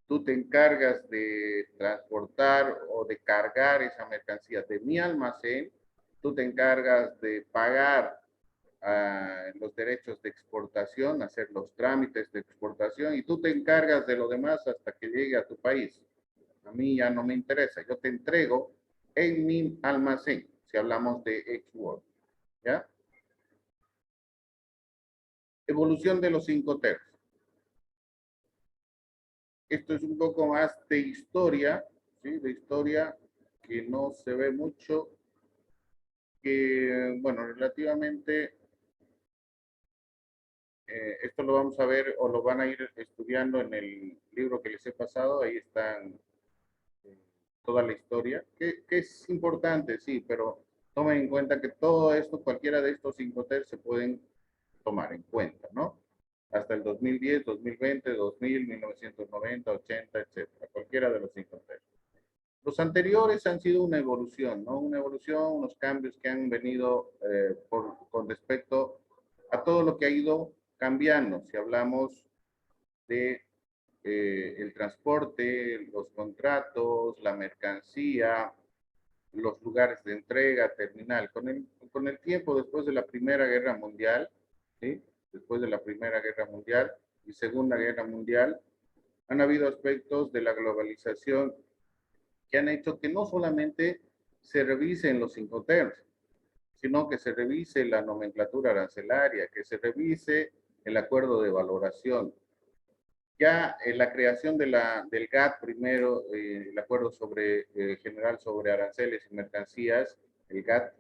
tú te encargas de transportar o de cargar esa mercancía de mi almacén, tú te encargas de pagar los derechos de exportación, hacer los trámites de exportación y tú te encargas de lo demás hasta que llegue a tu país. A mí ya no me interesa, yo te entrego en mi almacén, si hablamos de ex-World, ¿ya? Evolución de los Incoterms. Esto es un poco más de historia, ¿sí? De historia que no se ve mucho, que, bueno, relativamente, esto lo vamos a ver o lo van a ir estudiando en el libro que les he pasado, ahí están toda la historia, que es importante, sí, pero tomen en cuenta que todo esto, cualquiera de estos Incoterms se pueden tomar en cuenta, ¿no? Hasta el 2010, 2020, 2000, 1990, 80, etcétera, cualquiera de los Incoterms. Los anteriores han sido una evolución, ¿no? Una evolución, unos cambios que han venido con respecto a todo lo que ha ido cambiando. Si hablamos de el transporte, los contratos, la mercancía, los lugares de entrega, terminal. Con el tiempo, después de la Primera Guerra Mundial, ¿sí? Después de la Primera Guerra Mundial y Segunda Guerra Mundial, han habido aspectos de la globalización que han hecho que no solamente se revisen los Incoterms, sino que se revise la nomenclatura arancelaria, que se revise el acuerdo de valoración. Ya en la creación del GATT primero, el acuerdo general sobre aranceles y mercancías, el GATT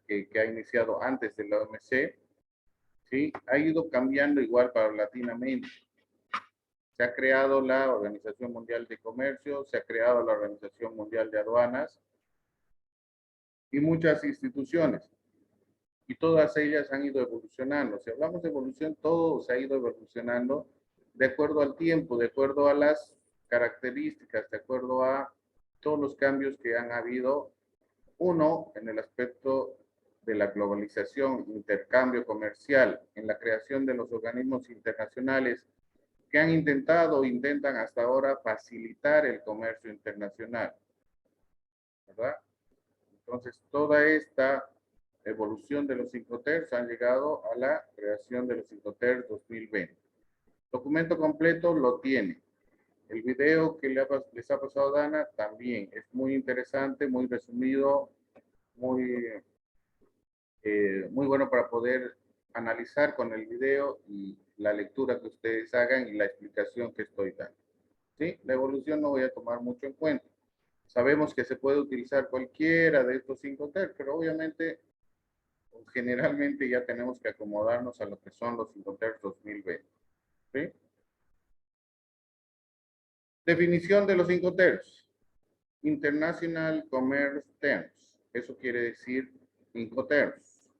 que ha iniciado antes de la OMC, ¿sí? Ha ido cambiando igual paulatinamente. Se ha creado la Organización Mundial de Comercio, se ha creado la Organización Mundial de Aduanas y muchas instituciones. Y todas ellas han ido evolucionando. Si hablamos de evolución, todo se ha ido evolucionando de acuerdo al tiempo, de acuerdo a las características, de acuerdo a todos los cambios que han habido. Uno, en el aspecto de la globalización, intercambio comercial, en la creación de los organismos internacionales que han intentado o intentan hasta ahora facilitar el comercio internacional, ¿verdad? Entonces, toda esta evolución de los Incoterms han llegado a la creación de los Incoterms 2020. Documento completo lo tiene. El video que les ha pasado Dana también es muy interesante, muy resumido, muy bueno para poder analizar con el video y la lectura que ustedes hagan y la explicación que estoy dando. ¿Sí? La evolución no voy a tomar mucho en cuenta. Sabemos que se puede utilizar cualquiera de estos Incoterms, pero obviamente, generalmente ya tenemos que acomodarnos a lo que son los Incoterms 2020. ¿Sí? Definición de los Incoterms. International Commerce Terms. Eso quiere decir Incoterms.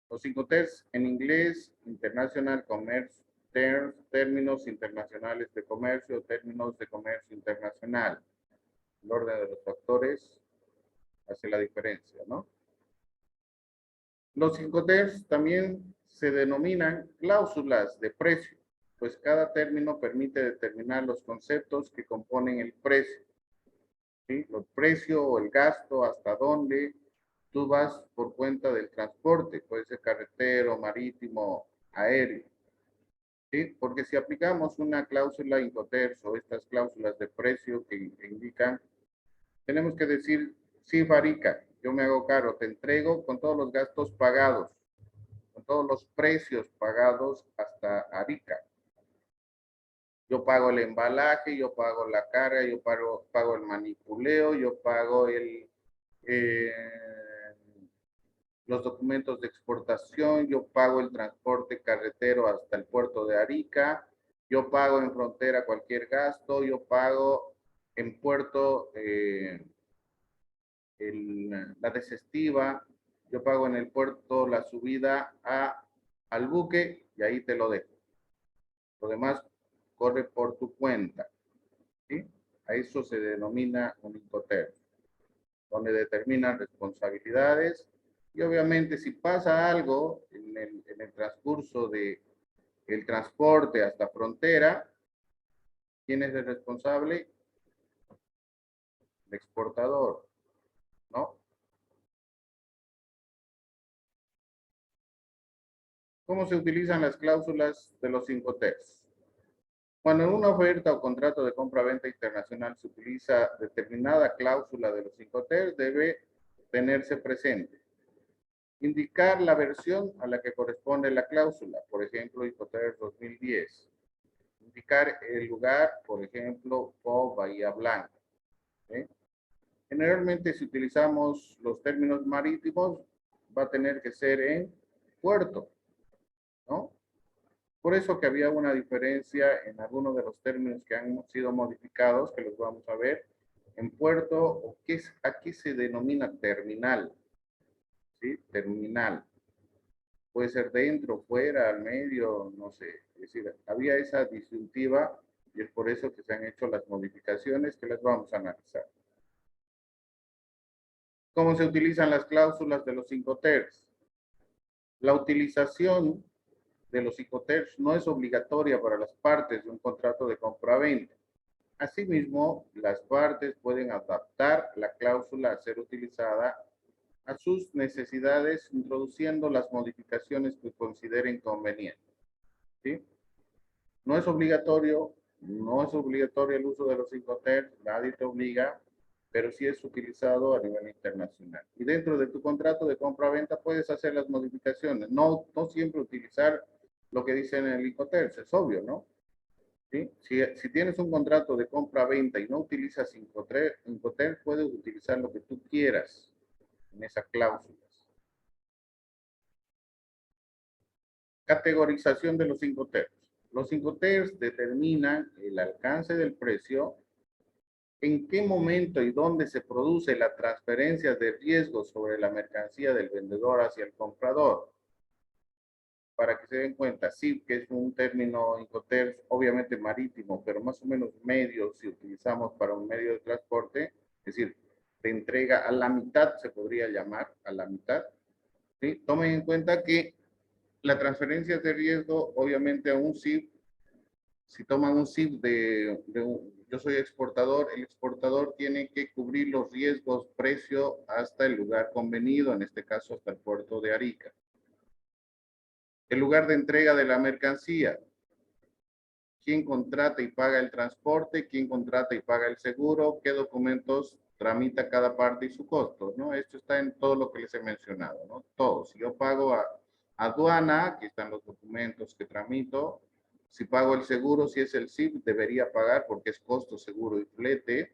Los 5Ts en inglés, International Commerce Terms, términos internacionales de comercio, términos de comercio internacional. El orden de los factores hace la diferencia, ¿no? Los 5Ts también se denominan cláusulas de precio, pues cada término permite determinar los conceptos que componen el precio. ¿Sí? El precio o el gasto, hasta dónde tú vas por cuenta del transporte, puede ser carretero, marítimo, aéreo. ¿Sí? Porque si aplicamos una cláusula Incoterms o estas cláusulas de precio que indican, tenemos que decir, sí, Farica, yo me hago cargo, te entrego con todos los gastos pagados, con todos los precios pagados hasta Arica. Yo pago el embalaje, yo pago la carga, yo pago el manipuleo, yo pago los documentos de exportación, yo pago el transporte carretero hasta el puerto de Arica, yo pago en frontera cualquier gasto, yo pago en puerto la desestiva, yo pago en el puerto la subida al buque y ahí te lo dejo. Lo demás corre por tu cuenta. ¿Sí? A eso se denomina un Incoterms, donde determinan responsabilidades. Y obviamente si pasa algo en el transcurso del transporte hasta frontera, ¿quién es el responsable? El exportador, ¿no? ¿Cómo se utilizan las cláusulas de los 5Ts? Cuando en una oferta o contrato de compra-venta internacional se utiliza determinada cláusula de los 5Ts, debe tenerse presente. Indicar la versión a la que corresponde la cláusula, por ejemplo, Incoterms 2010. Indicar el lugar, por ejemplo, PO Bahía Blanca. ¿Sí? Generalmente, si utilizamos los términos marítimos, va a tener que ser en puerto, ¿no? Por eso que había una diferencia en algunos de los términos que han sido modificados, que los vamos a ver, en puerto, o aquí se denomina terminal. ¿Sí? Terminal. Puede ser dentro, fuera, al medio, no sé. Es decir, había esa disyuntiva y es por eso que se han hecho las modificaciones que las vamos a analizar. ¿Cómo se utilizan las cláusulas de los 5Ts? La utilización de los 5Ts no es obligatoria para las partes de un contrato de compra-venta. Asimismo, las partes pueden adaptar la cláusula a ser utilizada a sus necesidades, introduciendo las modificaciones que consideren convenientes. ¿Sí? No es obligatorio el uso de los 5Ts, nadie te obliga, pero sí es utilizado a nivel internacional. Y dentro de tu contrato de compra-venta puedes hacer las modificaciones, no siempre utilizar lo que dice en el Incoterms, es obvio, ¿no? ¿Sí? Si tienes un contrato de compra-venta y no utilizas Incoterms, puedes utilizar lo que tú quieras en esas cláusulas. Categorización de los 5Ts. Los 5Ts determinan el alcance del precio, en qué momento y dónde se produce la transferencia de riesgo sobre la mercancía del vendedor hacia el comprador. Para que se den cuenta, sí que es un término Incoterms, obviamente marítimo, pero más o menos medio, si utilizamos para un medio de transporte, es decir, de entrega a la mitad, se podría llamar, a la mitad. ¿Sí? Tomen en cuenta que la transferencia de riesgo, obviamente a un SIF, si toman un SIF yo soy exportador, el exportador tiene que cubrir los riesgos precio hasta el lugar convenido, en este caso hasta el puerto de Arica. El lugar de entrega de la mercancía. ¿Quién contrata y paga el transporte? ¿Quién contrata y paga el seguro? ¿Qué documentos tramita cada parte y su costo? ¿No? Esto está en todo lo que les he mencionado, ¿no? Todo. Si yo pago a aduana, aquí están los documentos que tramito. Si pago el seguro, si es el SIF, debería pagar porque es costo, seguro y flete.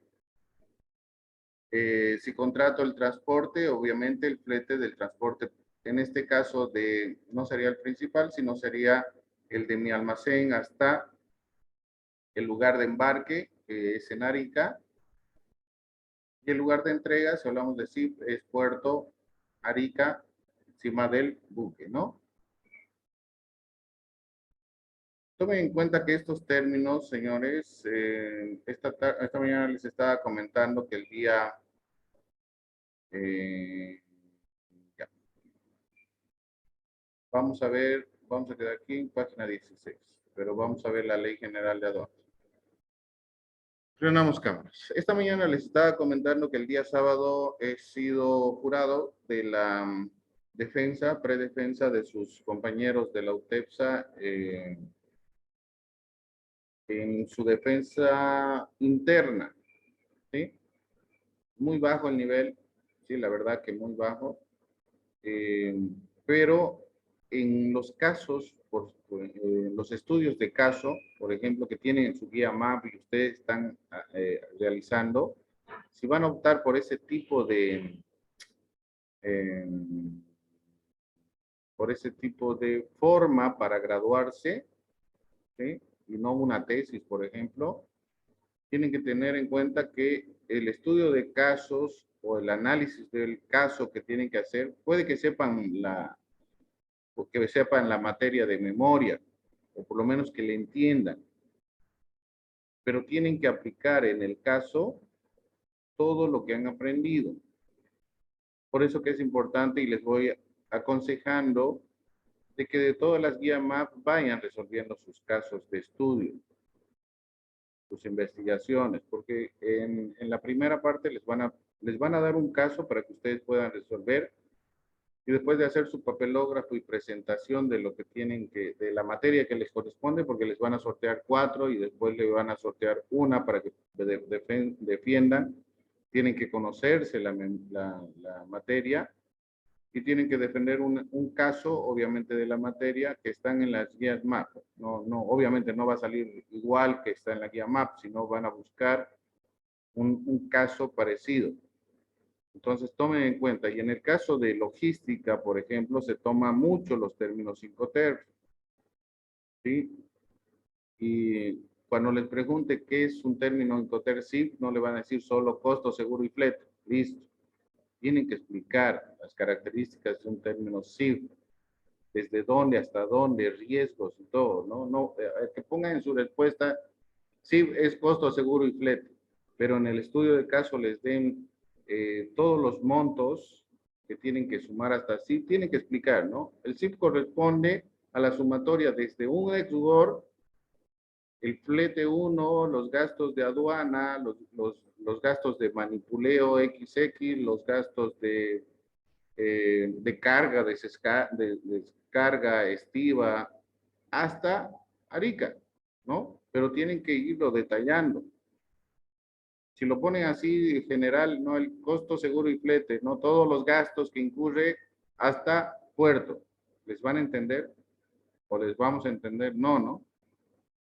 Si contrato el transporte, obviamente el flete del transporte, en este caso no sería el principal, sino sería el de mi almacén hasta el lugar de embarque, que es en Arica. Y el lugar de entrega, si hablamos de SIF, es Puerto Arica. encima del buque, ¿no? Tomen en cuenta que estos términos, señores, esta mañana les estaba comentando que el día... ya. Vamos a ver, vamos a quedar aquí en página 16, pero vamos a ver la Ley General de Aduanas. Frenamos cámaras. Esta mañana les estaba comentando que el día sábado he sido jurado de la defensa, predefensa de sus compañeros de la UTEPSA en su defensa interna, ¿sí? Muy bajo el nivel, sí, la verdad que muy bajo, pero en los casos, los estudios de caso, por ejemplo, que tienen en su guía MAP y ustedes están realizando, si van a optar por ese tipo de forma para graduarse, ¿sí? Y no una tesis, por ejemplo, tienen que tener en cuenta que el estudio de casos o el análisis del caso que tienen que hacer, puede que sepan la materia de memoria, o por lo menos que le entiendan, pero tienen que aplicar en el caso todo lo que han aprendido. Por eso que es importante y les voy aconsejando de que de todas las guías MAP vayan resolviendo sus casos de estudio, sus investigaciones, porque en la primera parte les van a dar un caso para que ustedes puedan resolver y después de hacer su papelógrafo y presentación de lo que tienen de la materia que les corresponde, porque les van a sortear 4 y después le van a sortear una para que defiendan, tienen que conocerse la materia y tienen que defender un caso, obviamente, de la materia que están en las guías MAP. Obviamente no va a salir igual que está en la guía MAP, sino van a buscar un caso parecido. Entonces, tomen en cuenta, y en el caso de logística, por ejemplo, se toma mucho los términos Incoterms, ¿sí? Y cuando les pregunte qué es un término Incoterm SIF, no le van a decir solo costo, seguro y flete. Listo. Tienen que explicar las características de un término SIF, desde dónde hasta dónde, riesgos y todo, ¿no? Que pongan en su respuesta, SIF es costo, seguro y flete, pero en el estudio de caso les den todos los montos que tienen que sumar hasta SIF, tienen que explicar, ¿no? El SIF corresponde a la sumatoria desde un exudor, el flete 1, los gastos de aduana, los gastos de manipuleo XX, los gastos de carga, de descarga, estiva, hasta Arica, ¿no? Pero tienen que irlo detallando. Si lo ponen así en general, no el costo, seguro y flete, no todos los gastos que incurre hasta puerto. ¿Les van a entender? ¿O les vamos a entender? No, ¿no?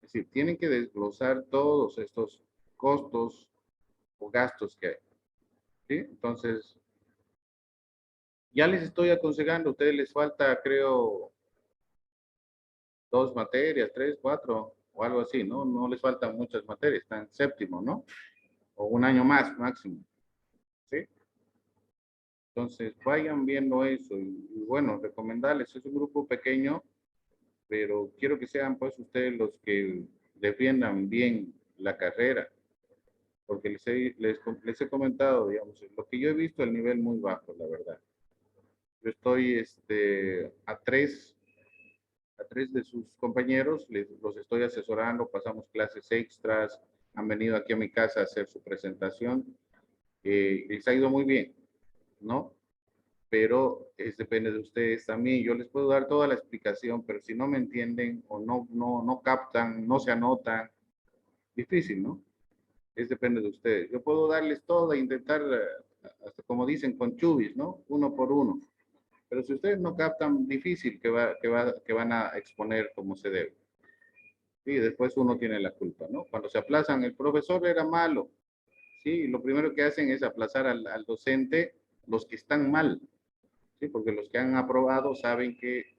Es decir, tienen que desglosar todos estos costos o gastos que hay. ¿Sí? Entonces, ya les estoy aconsejando, a ustedes les falta, creo, 2 materias, 3, 4, o algo así, ¿no? No les faltan muchas materias, están en séptimo, ¿no? O un año más máximo, ¿sí? Entonces, vayan viendo eso y bueno, recomendarles, es un grupo pequeño, pero quiero que sean pues ustedes los que defiendan bien la carrera, porque les he comentado, digamos, lo que yo he visto, el nivel muy bajo, la verdad. Yo estoy a tres de sus compañeros, los estoy asesorando, pasamos clases extras, han venido aquí a mi casa a hacer su presentación, les ha ido muy bien, ¿no? Pero depende de ustedes también. Yo les puedo dar toda la explicación, pero si no me entienden o no captan, no se anotan, difícil, ¿no? Depende de ustedes. Yo puedo darles todo e intentar, hasta como dicen, con chubis, ¿no? Uno por uno. Pero si ustedes no captan, difícil que van a exponer como se debe. Y después uno tiene la culpa, ¿no? Cuando se aplazan, el profesor era malo. Sí, lo primero que hacen es aplazar al docente los que están mal. Sí, porque los que han aprobado saben que,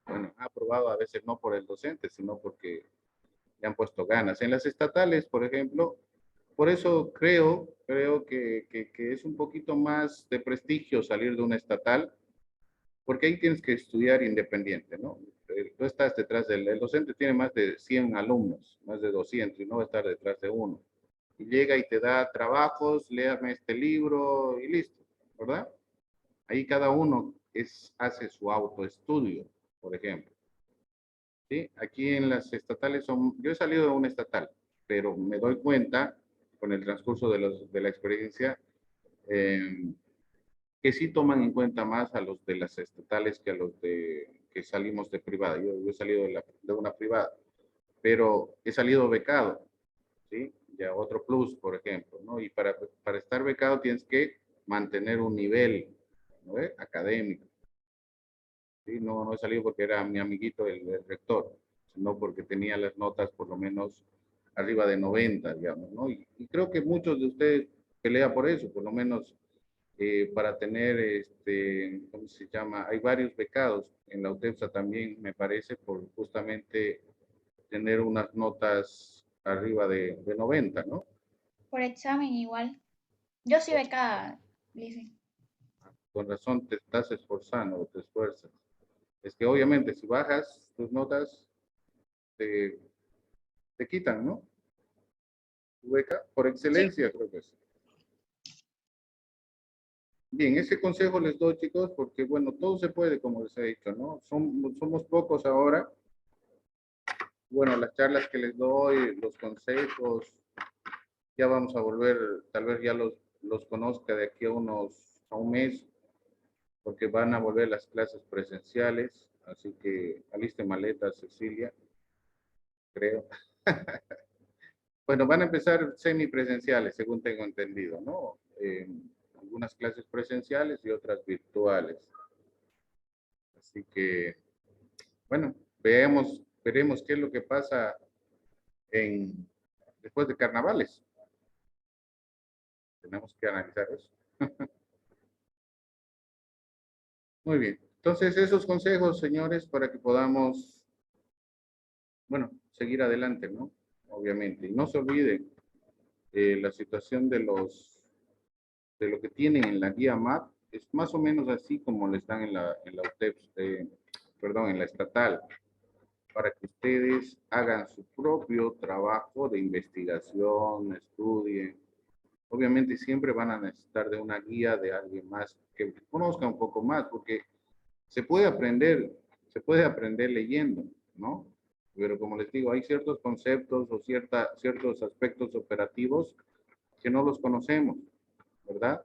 bueno, han aprobado a veces no por el docente, sino porque le han puesto ganas. En las estatales, por ejemplo, por eso creo que es un poquito más de prestigio salir de una estatal, porque ahí tienes que estudiar independiente, ¿no? Tú estás detrás el docente tiene más de 100 alumnos, más de 200, y no va a estar detrás de uno. Y llega y te da trabajos, léame este libro y listo, ¿verdad? Ahí cada uno hace su autoestudio, por ejemplo. ¿Sí? Aquí en las estatales yo he salido de una estatal, pero me doy cuenta con el transcurso de la experiencia que sí toman en cuenta más a los de las estatales que a los que salimos de privada. Yo he salido de una privada, pero he salido becado, ¿sí? Ya otro plus, por ejemplo, ¿no? Y para estar becado tienes que mantener un nivel, ¿no? Académico. ¿Sí? No he salido porque era mi amiguito el rector, sino porque tenía las notas por lo menos arriba de 90, digamos, ¿no? Y creo que muchos de ustedes pelean por eso, por lo menos para tener, ¿cómo se llama? Hay varios becados en la UTEPSA también, me parece, por justamente tener unas notas arriba de 90, ¿no? Por examen igual. Yo soy becada, Lice. Con razón te estás esforzando, te esfuerzas. Es que obviamente si bajas tus notas, te quitan, ¿no? Tu beca, por Sí. excelencia, creo que es. Bien, ese consejo les doy, chicos, porque, bueno, todo se puede, como les he dicho, ¿no? Somos pocos ahora. Bueno, las charlas que les doy, los consejos, ya vamos a volver, tal vez ya los conozca de aquí a un mes, porque van a volver las clases presenciales, así que aliste maletas, Cecilia, creo. Bueno, van a empezar semipresenciales, según tengo entendido, ¿no? Algunas clases presenciales y otras virtuales. Así que, bueno, veremos qué es lo que pasa después de carnavales. Tenemos que analizar eso. Muy bien. Entonces, esos consejos, señores, para que podamos, bueno, seguir adelante, ¿no? Obviamente. Y no se olviden la situación de lo que tienen en la guía MAP, es más o menos así como le están en la UTEPS, perdón, en la estatal, para que ustedes hagan su propio trabajo de investigación, estudien. Obviamente siempre van a necesitar de una guía de alguien más que conozca un poco más, porque se puede aprender leyendo, ¿no? Pero como les digo, hay ciertos conceptos o ciertos aspectos operativos que no los conocemos, ¿verdad?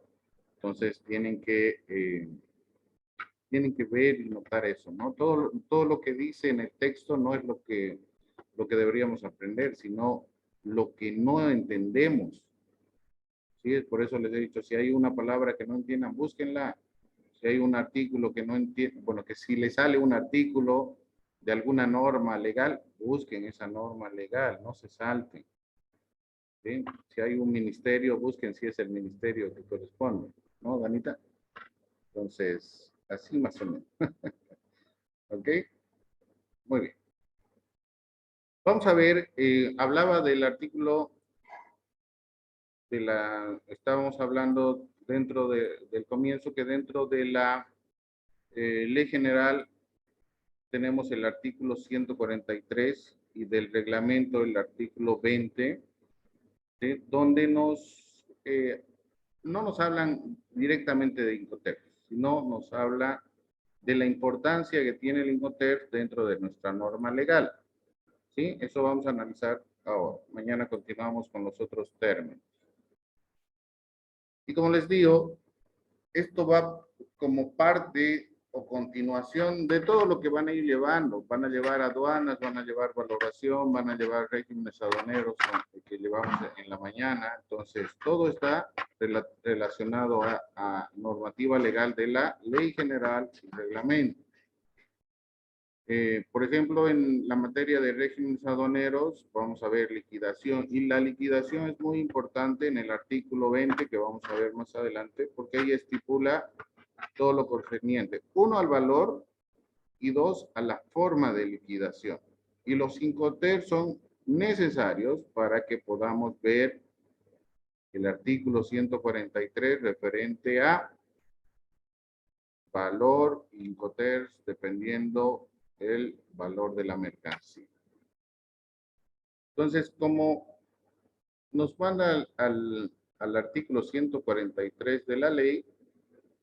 Entonces tienen que ver y notar eso, ¿no? Todo lo que dice en el texto no es lo que deberíamos aprender, sino lo que no entendemos. Sí, es por eso les he dicho, si hay una palabra que no entiendan, búsquenla. Si hay un artículo que no entienden, bueno, que si les sale un artículo de alguna norma legal, busquen esa norma legal, no se salten. ¿Sí? Si hay un ministerio, busquen si es el ministerio que corresponde, ¿no, Danita? Entonces, así más o menos. ¿Ok? Muy bien. Vamos a ver, hablaba del artículo estábamos hablando dentro del comienzo, que dentro de la ley general tenemos el artículo 143 y del reglamento el artículo 20, ¿sí? Donde no nos hablan directamente de Incotef, sino nos habla de la importancia que tiene el Incotef dentro de nuestra norma legal. ¿Sí? Eso vamos a analizar ahora. Mañana continuamos con los otros términos. Y como les digo, esto va como parte o continuación de todo lo que van a ir llevando. Van a llevar aduanas, van a llevar valoración, van a llevar regímenes aduaneros que llevamos en la mañana. Entonces, todo está relacionado a normativa legal de la ley general y reglamento. Por ejemplo, en la materia de regímenes aduaneros, vamos a ver liquidación. Y la liquidación es muy importante en el artículo 20, que vamos a ver más adelante, porque ahí estipula todo lo concerniente. 1, al valor, y 2, a la forma de liquidación. Y los Incoterms son necesarios para que podamos ver el artículo 143 referente a valor Incoterms dependiendo el valor de la mercancía. Entonces, como nos manda al artículo 143 de la ley,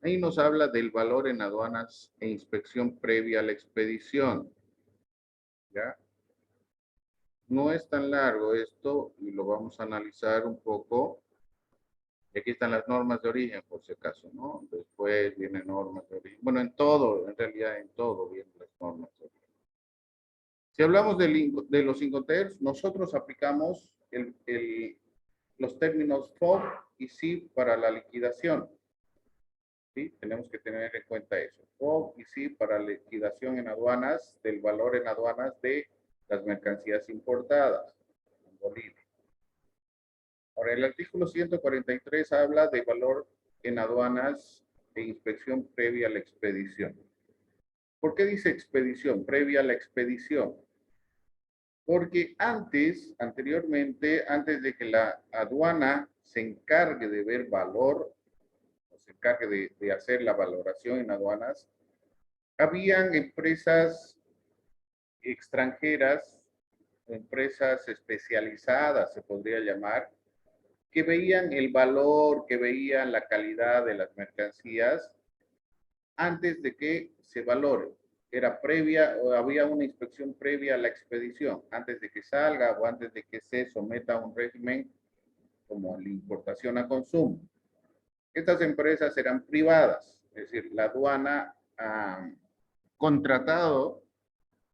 ahí nos habla del valor en aduanas e inspección previa a la expedición. ¿Ya? No es tan largo esto y lo vamos a analizar un poco. Y aquí están las normas de origen, por si acaso, ¿no? Después vienen normas de origen. Bueno, en todo, en realidad en todo vienen las normas de origen. Si hablamos de los Incoterms, nosotros aplicamos los términos FOB y SIB para la liquidación. ¿Sí? Tenemos que tener en cuenta eso. FOB y SIB para liquidación en aduanas, del valor en aduanas de las mercancías importadas en Bolivia. Ahora, el artículo 143 habla de valor en aduanas e inspección previa a la expedición. ¿Por qué dice expedición? Previa a la expedición. Porque anteriormente, antes de que la aduana se encargue de ver valor, o se encargue de hacer la valoración en aduanas, habían empresas extranjeras, empresas especializadas, se podría llamar, que veían el valor, que veían la calidad de las mercancías antes de que se valore. Era previa o había una inspección previa a la expedición, antes de que salga o antes de que se someta a un régimen como la importación a consumo. Estas empresas eran privadas, es decir, la aduana ha contratado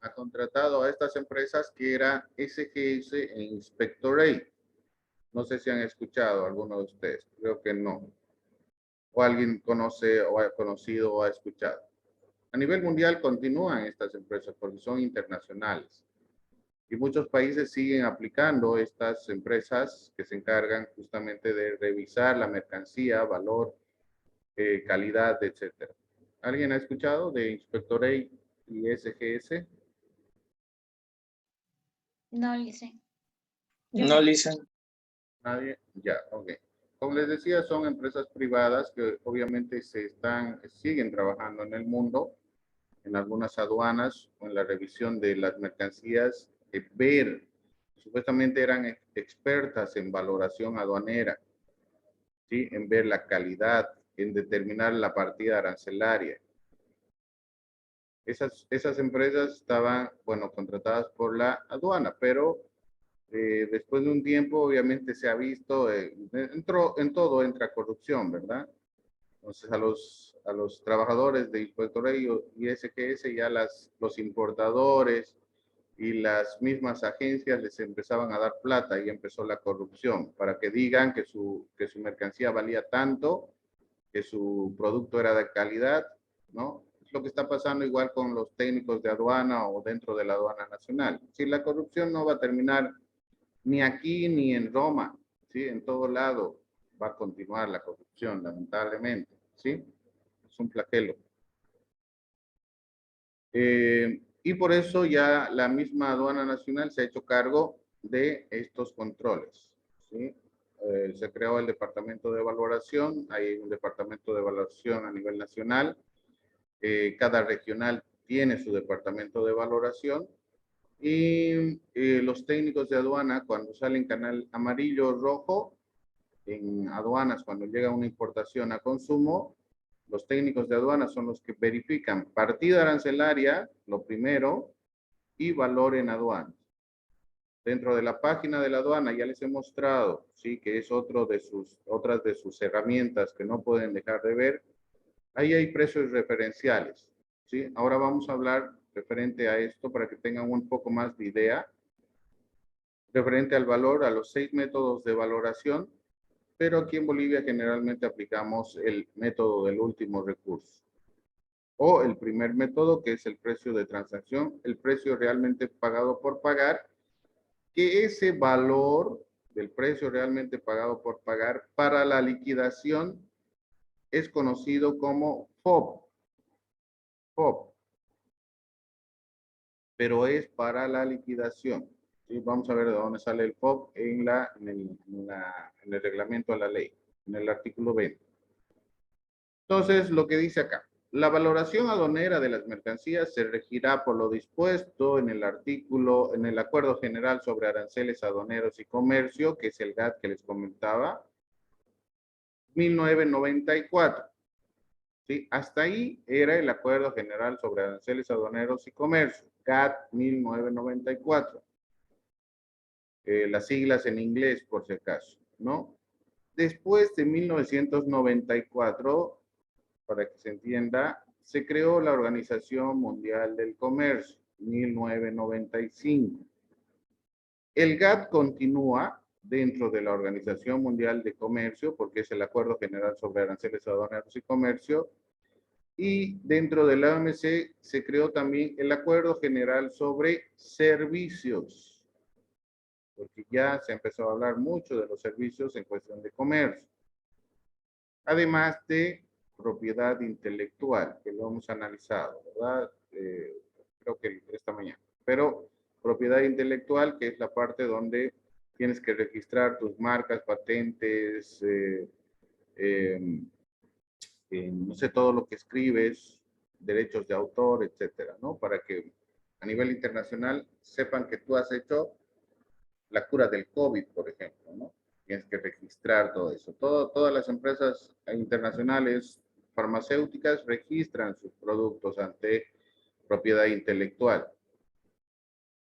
a estas empresas que era SGS e Inspectorate. No sé si han escuchado alguno de ustedes, creo que no. O alguien conoce o ha conocido o ha escuchado. A nivel mundial continúan estas empresas porque son internacionales. Y muchos países siguen aplicando estas empresas que se encargan justamente de revisar la mercancía, valor, calidad, etc. ¿Alguien ha escuchado de Inspectorate y SGS? No, Licen. No, Lisa. Nadie, ya, ok. Como les decía, son empresas privadas que obviamente siguen trabajando en el mundo, en algunas aduanas, o en la revisión de las mercancías, supuestamente eran expertas en valoración aduanera, ¿sí? En ver la calidad, en determinar la partida arancelaria. Esas empresas estaban, bueno, contratadas por la aduana, pero después de un tiempo, obviamente se ha visto, en todo entra corrupción, ¿verdad? Entonces, a los trabajadores de Inspectorate y SGS, ya los importadores y las mismas agencias les empezaban a dar plata y empezó la corrupción para que digan que su mercancía valía tanto, que su producto era de calidad, ¿no? Es lo que está pasando igual con los técnicos de aduana o dentro de la aduana nacional. Si la corrupción no va a terminar ni aquí ni en Roma, ¿sí? En todo lado va a continuar la corrupción, lamentablemente, ¿sí? Es un flagelo. Y por eso ya la misma aduana nacional se ha hecho cargo de estos controles, ¿sí? Se creó el departamento de valoración, hay un departamento de valoración a nivel nacional, cada regional tiene su departamento de valoración, y los técnicos de aduana, cuando salen canal amarillo o rojo, en aduanas, cuando llega una importación a consumo, los técnicos de aduana son los que verifican partida arancelaria, lo primero, y valor en aduanas. Dentro de la página de la aduana ya les he mostrado, sí, que es otras de sus herramientas que no pueden dejar de ver. Ahí hay precios referenciales, ¿sí? Ahora vamos a hablar referente a esto para que tengan un poco más de idea. Referente al valor, a los 6 métodos de valoración, pero aquí en Bolivia generalmente aplicamos el método del último recurso. O el primer método, que es el precio de transacción, el precio realmente pagado por pagar, que ese valor del precio realmente pagado por pagar para la liquidación es conocido como FOB. FOB. Pero es para la liquidación. ¿Sí? Vamos a ver de dónde sale el FOB en el reglamento de la ley, en el artículo 20. Entonces, lo que dice acá. La valoración aduanera de las mercancías se regirá por lo dispuesto en el Acuerdo General sobre Aranceles Aduaneros y Comercio, que es el GATT que les comentaba, 1994. ¿Sí? Hasta ahí era el Acuerdo General sobre Aranceles Aduaneros y Comercio, GATT 1994. Las siglas en inglés, por si acaso, ¿no? Después de 1994, para que se entienda, se creó la Organización Mundial del Comercio, 1995. El GATT continúa dentro de la Organización Mundial de Comercio, porque es el Acuerdo General sobre Aranceles Aduaneros y Comercio, y dentro de la OMC se creó también el Acuerdo General sobre Servicios, porque ya se empezó a hablar mucho de los servicios en cuestión de comercio. Además de propiedad intelectual, que lo hemos analizado, ¿verdad? Creo que esta mañana. Pero propiedad intelectual, que es la parte donde tienes que registrar tus marcas, patentes, no sé, todo lo que escribes, derechos de autor, etcétera, ¿no? Para que a nivel internacional sepan que tú has hecho la cura del COVID, por ejemplo, ¿no? Tienes que registrar todo eso. Todas las empresas internacionales farmacéuticas registran sus productos ante propiedad intelectual.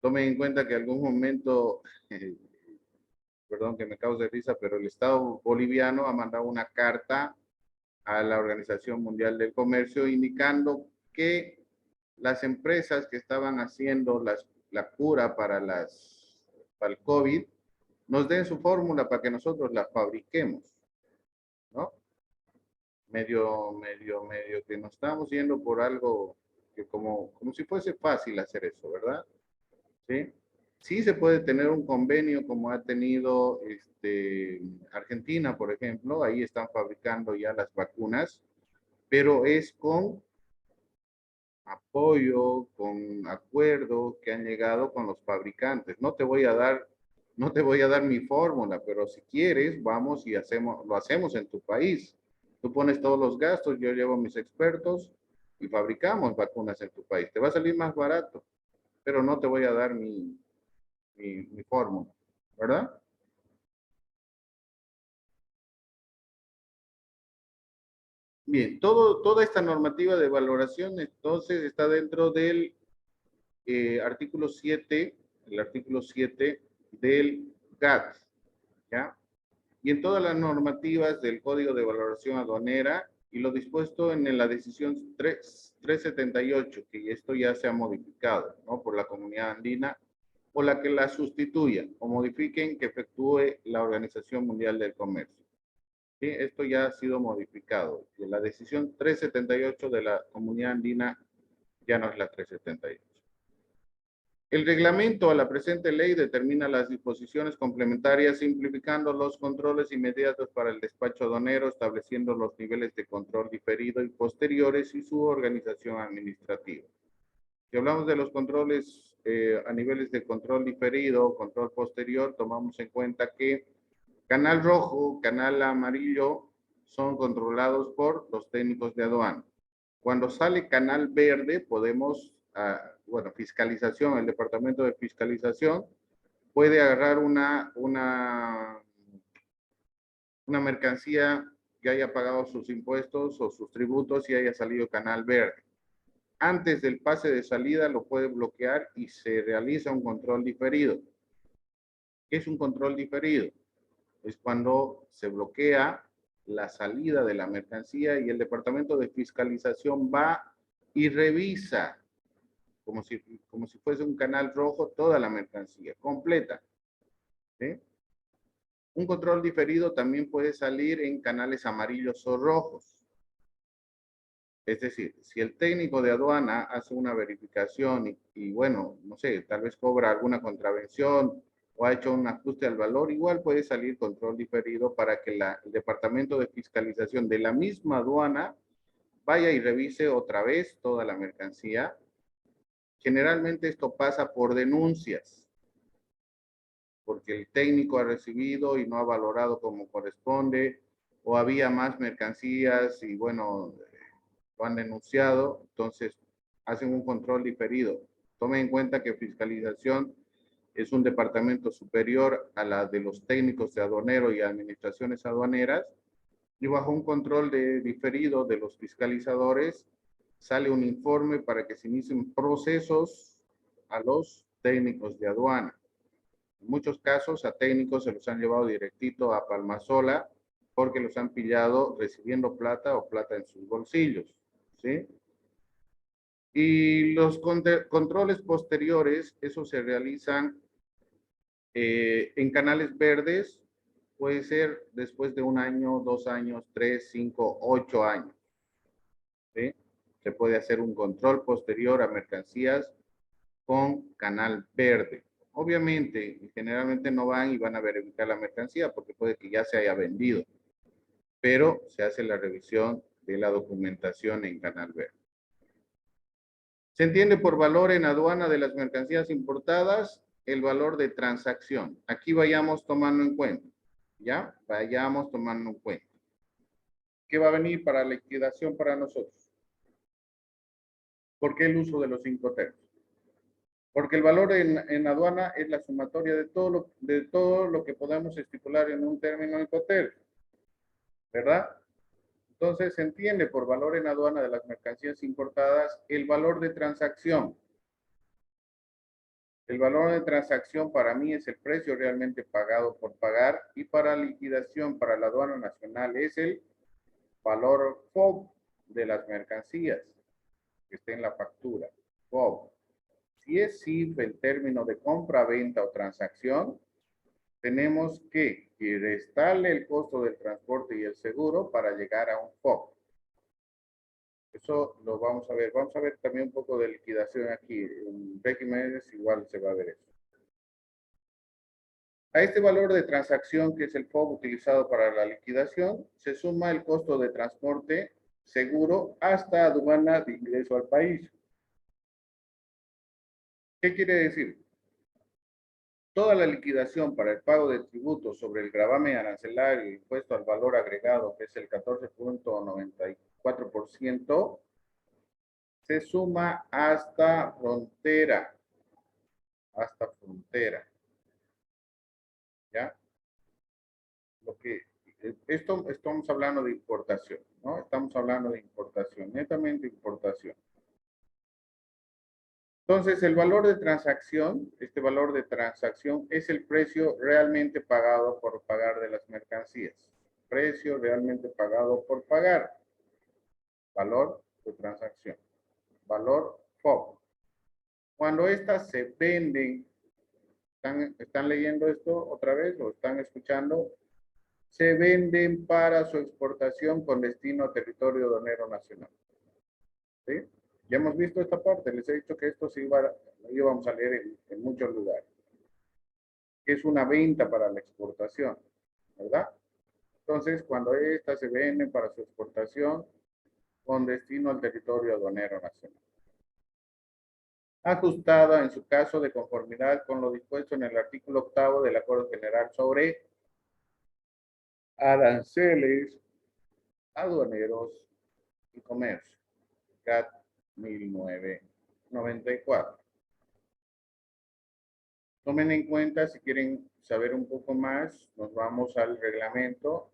Tomen en cuenta que en algún momento, perdón que me cause risa, pero el Estado boliviano ha mandado una carta a la Organización Mundial del Comercio indicando que las empresas que estaban haciendo la cura para el COVID nos den su fórmula para que nosotros la fabriquemos, ¿no? Medio que nos estamos yendo por algo que como si fuese fácil hacer eso, ¿verdad? ¿Sí? Sí se puede tener un convenio como ha tenido Argentina, por ejemplo, ahí están fabricando ya las vacunas, pero es con apoyo, con acuerdos que han llegado con los fabricantes. No te voy a dar mi fórmula, pero si quieres, vamos y lo hacemos en tu país. Tú pones todos los gastos, yo llevo a mis expertos y fabricamos vacunas en tu país. Te va a salir más barato, pero no te voy a dar mi fórmula, ¿verdad? Bien, toda esta normativa de valoración entonces está dentro del artículo 7, el artículo 7 del GATT, ¿ya? Y en todas las normativas del Código de Valoración Aduanera y lo dispuesto en la decisión 378, que esto ya se ha modificado, ¿no? Por la Comunidad Andina, o la que la sustituya o modifiquen que efectúe la Organización Mundial del Comercio. ¿Sí? Esto ya ha sido modificado. Y la decisión 378 de la Comunidad Andina ya no es la 378. El reglamento a la presente ley determina las disposiciones complementarias simplificando los controles inmediatos para el despacho aduanero, estableciendo los niveles de control diferido y posteriores y su organización administrativa. Si hablamos de los controles a niveles de control diferido, control posterior, tomamos en cuenta que canal rojo, canal amarillo son controlados por los técnicos de aduana. Cuando sale canal verde, podemos, fiscalización, el departamento de fiscalización puede agarrar una mercancía que haya pagado sus impuestos o sus tributos y haya salido canal verde. Antes del pase de salida lo puede bloquear y se realiza un control diferido. ¿Qué es un control diferido? Es cuando se bloquea la salida de la mercancía y el departamento de fiscalización va y revisa como si fuese un canal rojo toda la mercancía completa. ¿Sí? Un control diferido también puede salir en canales amarillos o rojos. Es decir, si el técnico de aduana hace una verificación y bueno, no sé, tal vez cobra alguna contravención o ha hecho un ajuste al valor, igual puede salir control diferido para que el departamento de fiscalización de la misma aduana vaya y revise otra vez toda la mercancía. Generalmente esto pasa por denuncias, porque el técnico ha recibido y no ha valorado como corresponde, o había más mercancías y bueno, lo han denunciado, entonces hacen un control diferido. Tomen en cuenta que fiscalización es un departamento superior a la de los técnicos de aduanero y administraciones aduaneras, y bajo un control diferido de los fiscalizadores sale un informe para que se inicien procesos a los técnicos de aduana. En muchos casos a técnicos se los han llevado directito a Palmasola porque los han pillado recibiendo plata o plata en sus bolsillos, ¿sí? Y los controles posteriores, esos se realizan en canales verdes, puede ser después de 1 año, 2 años, 3, 5, 8 años, ¿sí? Se puede hacer un control posterior a mercancías con canal verde. Obviamente, generalmente no van y van a verificar la mercancía porque puede que ya se haya vendido, pero se hace la revisión de la documentación en canal verde. Se entiende por valor en aduana de las mercancías importadas el valor de transacción. Aquí vayamos tomando en cuenta, ¿ya? Vayamos tomando en cuenta. ¿Qué va a venir para liquidación para nosotros? ¿Por qué el uso de los 5 tercios? Porque el valor en aduana es la sumatoria de todo lo que podamos estipular en un término hipotético, ¿verdad? Entonces se entiende por valor en aduana de las mercancías importadas el valor de transacción. El valor de transacción para mí es el precio realmente pagado por pagar, y para liquidación para la aduana nacional es el valor FOB de las mercancías que esté en la factura, FOB. Si es CIF el término de compra, venta o transacción, tenemos que restarle el costo del transporte y el seguro para llegar a un FOB. Eso lo vamos a ver. Vamos a ver también un poco de liquidación aquí. En regímenes igual se va a ver eso. A este valor de transacción, que es el FOB utilizado para la liquidación, se suma el costo de transporte, seguro, hasta aduana de ingreso al país. ¿Qué quiere decir? Toda la liquidación para el pago de tributos sobre el gravamen arancelario y impuesto al valor agregado, que es el 14.94%, se suma hasta frontera. Hasta frontera. ¿Ya? Esto estamos hablando de importación, ¿no? Estamos hablando de importación, netamente importación. Entonces, el valor de transacción, este valor de transacción es el precio realmente pagado por pagar de las mercancías. Precio realmente pagado por pagar. Valor de transacción. Valor FOB. Cuando estas se venden, ¿están leyendo esto otra vez o están escuchando? Se venden para su exportación con destino a territorio aduanero nacional. ¿Sí? Ya hemos visto esta parte, les he dicho que esto sí íbamos a leer en muchos lugares. Es una venta para la exportación, ¿verdad? Entonces, cuando estas se venden para su exportación con destino al territorio aduanero nacional. Ajustada en su caso de conformidad con lo dispuesto en el artículo 8º del Acuerdo General sobre aranceles aduaneros y comercio, CAT 1994. Tomen en cuenta, si quieren saber un poco más, nos vamos al reglamento.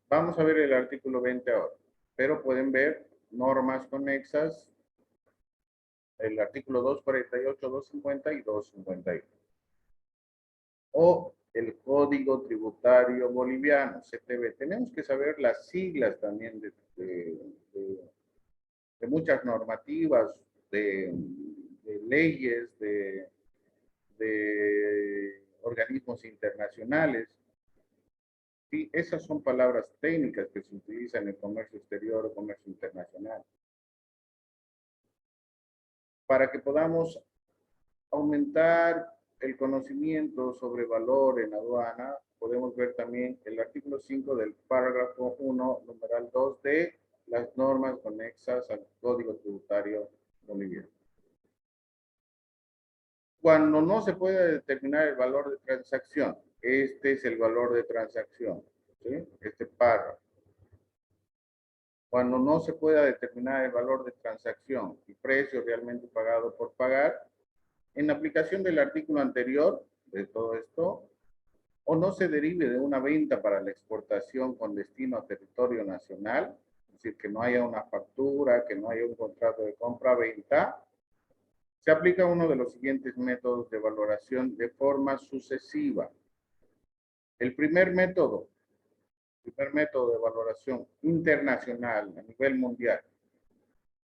Vamos a ver el artículo 20 ahora, pero pueden ver normas conexas, el artículo 248, 250 y 251. O el Código Tributario Boliviano, CTB. Tenemos que saber las siglas también de muchas normativas, de leyes, de organismos internacionales. Sí, esas son palabras técnicas que se utilizan en el comercio exterior o comercio internacional. Para que podamos aumentar el conocimiento sobre valor en aduana, podemos ver también el artículo 5 del párrafo 1, numeral 2 de las normas conexas al Código Tributario Boliviano. Cuando no se puede determinar el valor de transacción, este es el valor de transacción, ¿sí? Este párrafo. Cuando no se pueda determinar el valor de transacción y precio realmente pagado por pagar, en aplicación del artículo anterior de todo esto, o no se derive de una venta para la exportación con destino a territorio nacional, es decir, que no haya una factura, que no haya un contrato de compra-venta, se aplica uno de los siguientes métodos de valoración de forma sucesiva. El primer método de valoración internacional a nivel mundial,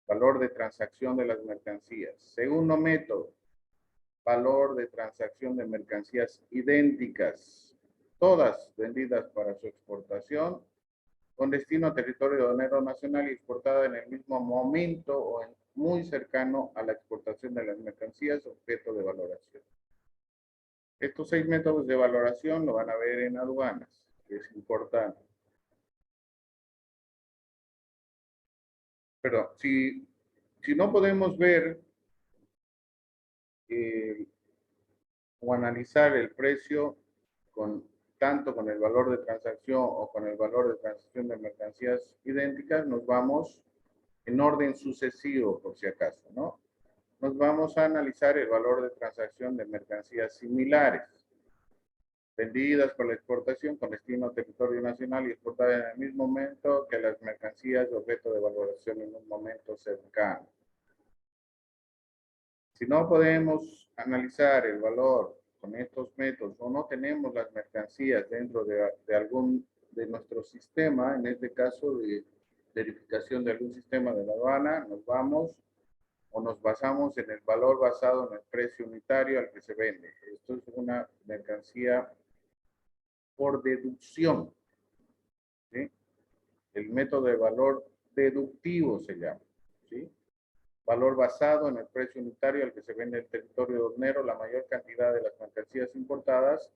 valor de transacción de las mercancías. Segundo método, valor de transacción de mercancías idénticas, todas vendidas para su exportación, con destino a territorio aduanero nacional y exportada en el mismo momento o muy cercano a la exportación de las mercancías objeto de valoración. Estos 6 métodos de valoración lo van a ver en aduanas, que es importante. Pero si no podemos ver o analizar el precio tanto con el valor de transacción o con el valor de transacción de mercancías idénticas, nos vamos en orden sucesivo, por si acaso, ¿no? Nos vamos a analizar el valor de transacción de mercancías similares, vendidas por la exportación con destino a territorio nacional y exportadas en el mismo momento que las mercancías de objeto de valoración en un momento cercano. Si no podemos analizar el valor con estos métodos o no tenemos las mercancías dentro de algún de nuestro sistema, en este caso de verificación de algún sistema de la aduana, nos vamos o nos basamos en el valor basado en el precio unitario al que se vende. Esto es una mercancía por deducción, ¿sí? El método de valor deductivo se llama, ¿sí? Valor basado en el precio unitario al que se vende el territorio aduanero la mayor cantidad de las mercancías importadas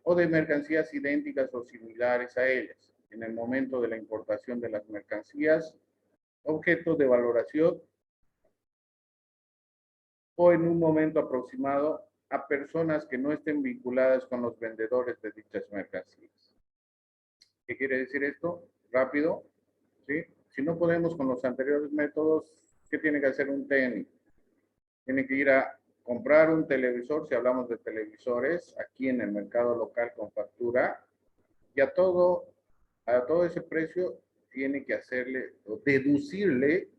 o de mercancías idénticas o similares a ellas en el momento de la importación de las mercancías, objeto de valoración o en un momento aproximado a personas que no estén vinculadas con los vendedores de dichas mercancías. ¿Qué quiere decir esto? Rápido, ¿sí? Si no podemos con los anteriores métodos, ¿qué tiene que hacer un técnico? Tiene que ir a comprar un televisor, si hablamos de televisores, aquí en el mercado local con factura, y a todo ese precio tiene que hacerle o deducirle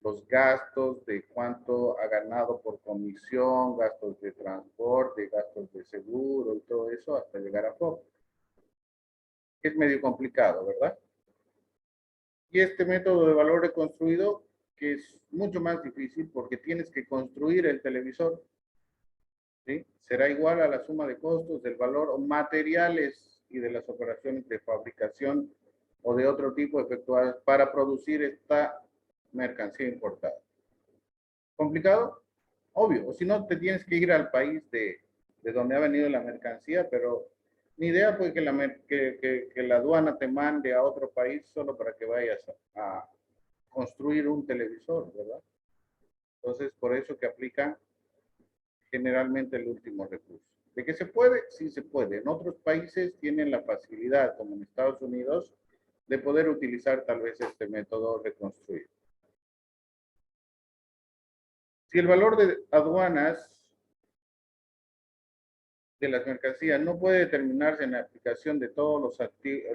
los gastos de cuánto ha ganado por comisión, gastos de transporte, gastos de seguro y todo eso hasta llegar a poco. Es medio complicado, ¿verdad? Y este método de valor reconstruido, que es mucho más difícil porque tienes que construir el televisor, ¿sí? Será igual a la suma de costos del valor o materiales y de las operaciones de fabricación o de otro tipo efectuadas para producir esta mercancía importada. ¿Complicado? Obvio, o si no te tienes que ir al país de donde ha venido la mercancía, pero ni idea pues que la aduana te mande a otro país solo para que vayas a construir un televisor, ¿verdad? Entonces, por eso que aplican generalmente el último recurso. ¿De que se puede? Sí se puede. En otros países tienen la facilidad, como en Estados Unidos, de poder utilizar tal vez este método reconstruido. Si el valor de aduanas de las mercancías no puede determinarse en la aplicación de todos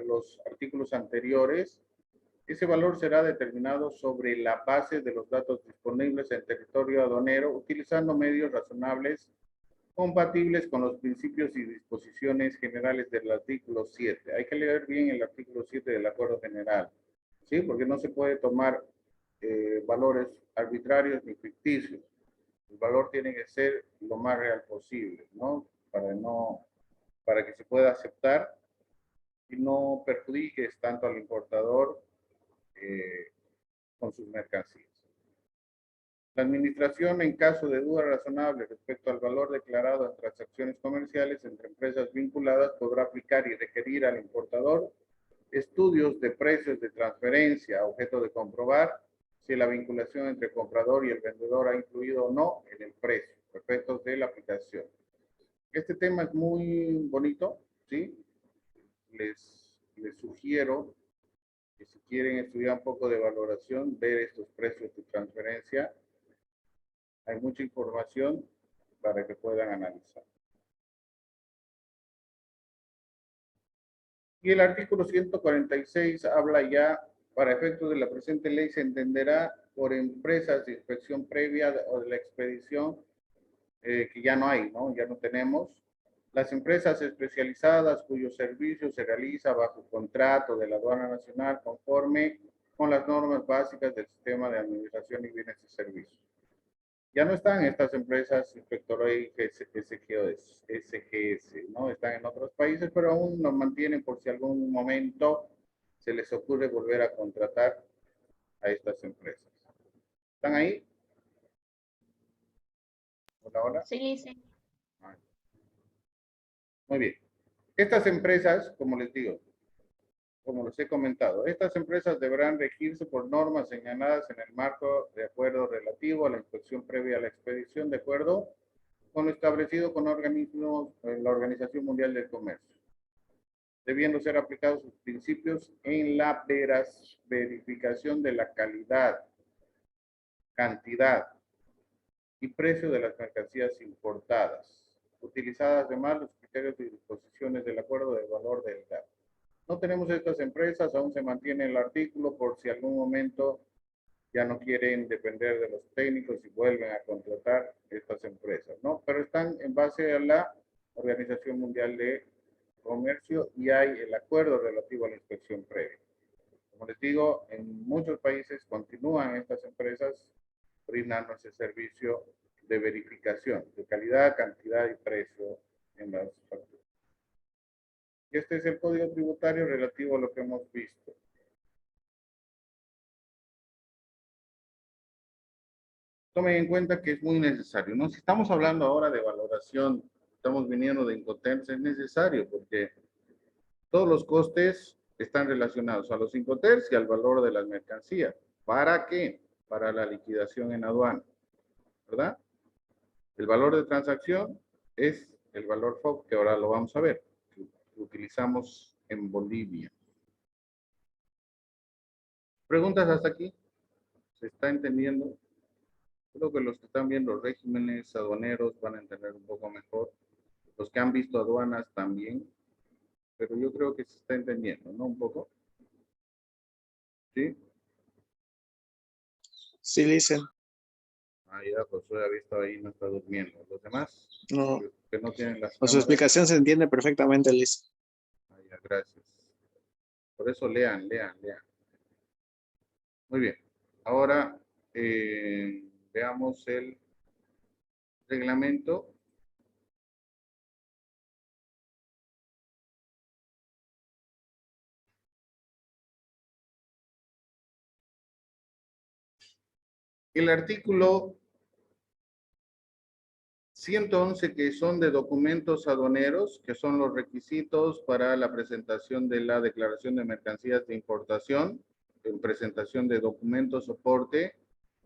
los artículos anteriores, ese valor será determinado sobre la base de los datos disponibles en territorio aduanero utilizando medios razonables compatibles con los principios y disposiciones generales del artículo 7. Hay que leer bien el artículo 7 del Acuerdo General, ¿sí? Porque no se puede tomar valores arbitrarios ni ficticios. El valor tiene que ser lo más real posible, ¿no? Para que se pueda aceptar y no perjudiques tanto al importador con sus mercancías. La administración, en caso de duda razonable respecto al valor declarado en transacciones comerciales entre empresas vinculadas, podrá aplicar y requerir al importador estudios de precios de transferencia, objeto de comprobar si la vinculación entre el comprador y el vendedor ha influido o no en el precio, efectos de la aplicación. Este tema es muy bonito, ¿sí? Les sugiero Y si quieren estudiar un poco de valoración, ver estos precios de transferencia, hay mucha información para que puedan analizar. Y el artículo 146 habla ya, para efectos de la presente ley, se entenderá por empresas de inspección previa o de la expedición, que ya no hay, ¿no? Ya no tenemos. Las empresas especializadas cuyo servicio se realiza bajo contrato de la Aduana Nacional conforme con las normas básicas del sistema de administración y bienes y servicios. Ya no están estas empresas inspectoras SGS, ¿no? Están en otros países, pero aún nos mantienen por si algún momento se les ocurre volver a contratar a estas empresas. ¿Están ahí? Hola, hola. Sí, Licen. Muy bien. Estas empresas, como les digo, como les he comentado, estas empresas deberán regirse por normas señaladas en el marco de acuerdo relativo a la inspección previa a la expedición, de acuerdo con lo establecido con organismos, la Organización Mundial del Comercio, debiendo ser aplicados sus principios en la verificación de la calidad, cantidad y precio de las mercancías importadas, utilizadas además los criterios y disposiciones del acuerdo del valor del gas. No tenemos estas empresas, aún se mantiene el artículo por si algún momento ya no quieren depender de los técnicos y vuelven a contratar estas empresas, ¿no? Pero están en base a la Organización Mundial de Comercio y hay el acuerdo relativo a la inspección previa. Como les digo, en muchos países continúan estas empresas brindando ese servicio de verificación de calidad, cantidad y precio en las facturas. Este es el código tributario relativo a lo que hemos visto. Tomen en cuenta que es muy necesario, ¿no? Si estamos hablando ahora de valoración, estamos viniendo de Incoterms, es necesario porque todos los costes están relacionados a los Incoterms y al valor de las mercancías. ¿Para qué? Para la liquidación en aduana, ¿verdad? El valor de transacción es el valor FOB, que ahora lo vamos a ver, que utilizamos en Bolivia. ¿Preguntas hasta aquí? ¿Se está entendiendo? Creo que los que están viendo regímenes aduaneros van a entender un poco mejor. Los que han visto aduanas también. Pero yo creo que se está entendiendo, ¿no? Un poco. ¿Sí? Sí, Licen. Ah, ya, Josué ha visto ahí, no está durmiendo. Los demás, No. que no tienen las Con su cámaras. explicación se entiende perfectamente, Licen. Ah, ya, gracias. Por eso lean. Muy bien. Ahora veamos el reglamento. El artículo 111, que son de documentos aduaneros, que son los requisitos para la presentación de la declaración de mercancías de importación, en presentación de documentos soporte,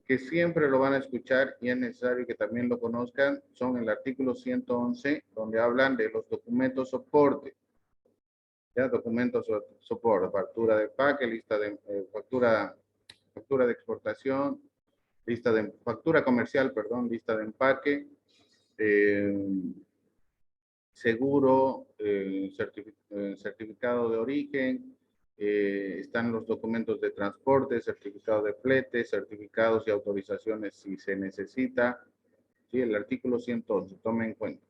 que siempre lo van a escuchar y es necesario que también lo conozcan, son el artículo 111, donde hablan de los documentos soporte. Ya, documentos soporte, factura de empaque, lista de factura de exportación, factura comercial, perdón, lista de empaque, seguro, certificado de origen, están los documentos de transporte, certificado de flete, certificados y autorizaciones si se necesita. Sí, el artículo 111, tomen en cuenta.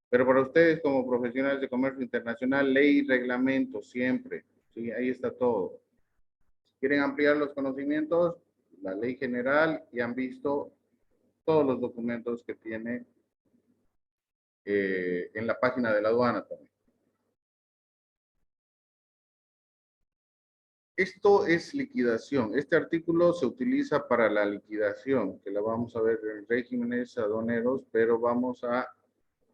Pero para ustedes como profesionales de comercio internacional, ley y reglamento siempre. Sí, ahí está todo. Si quieren ampliar los conocimientos, la ley general, y han visto todos los documentos que tiene en la página de la aduana también. Esto es liquidación. Este artículo se utiliza para la liquidación, que la vamos a ver en regímenes aduaneros, pero vamos a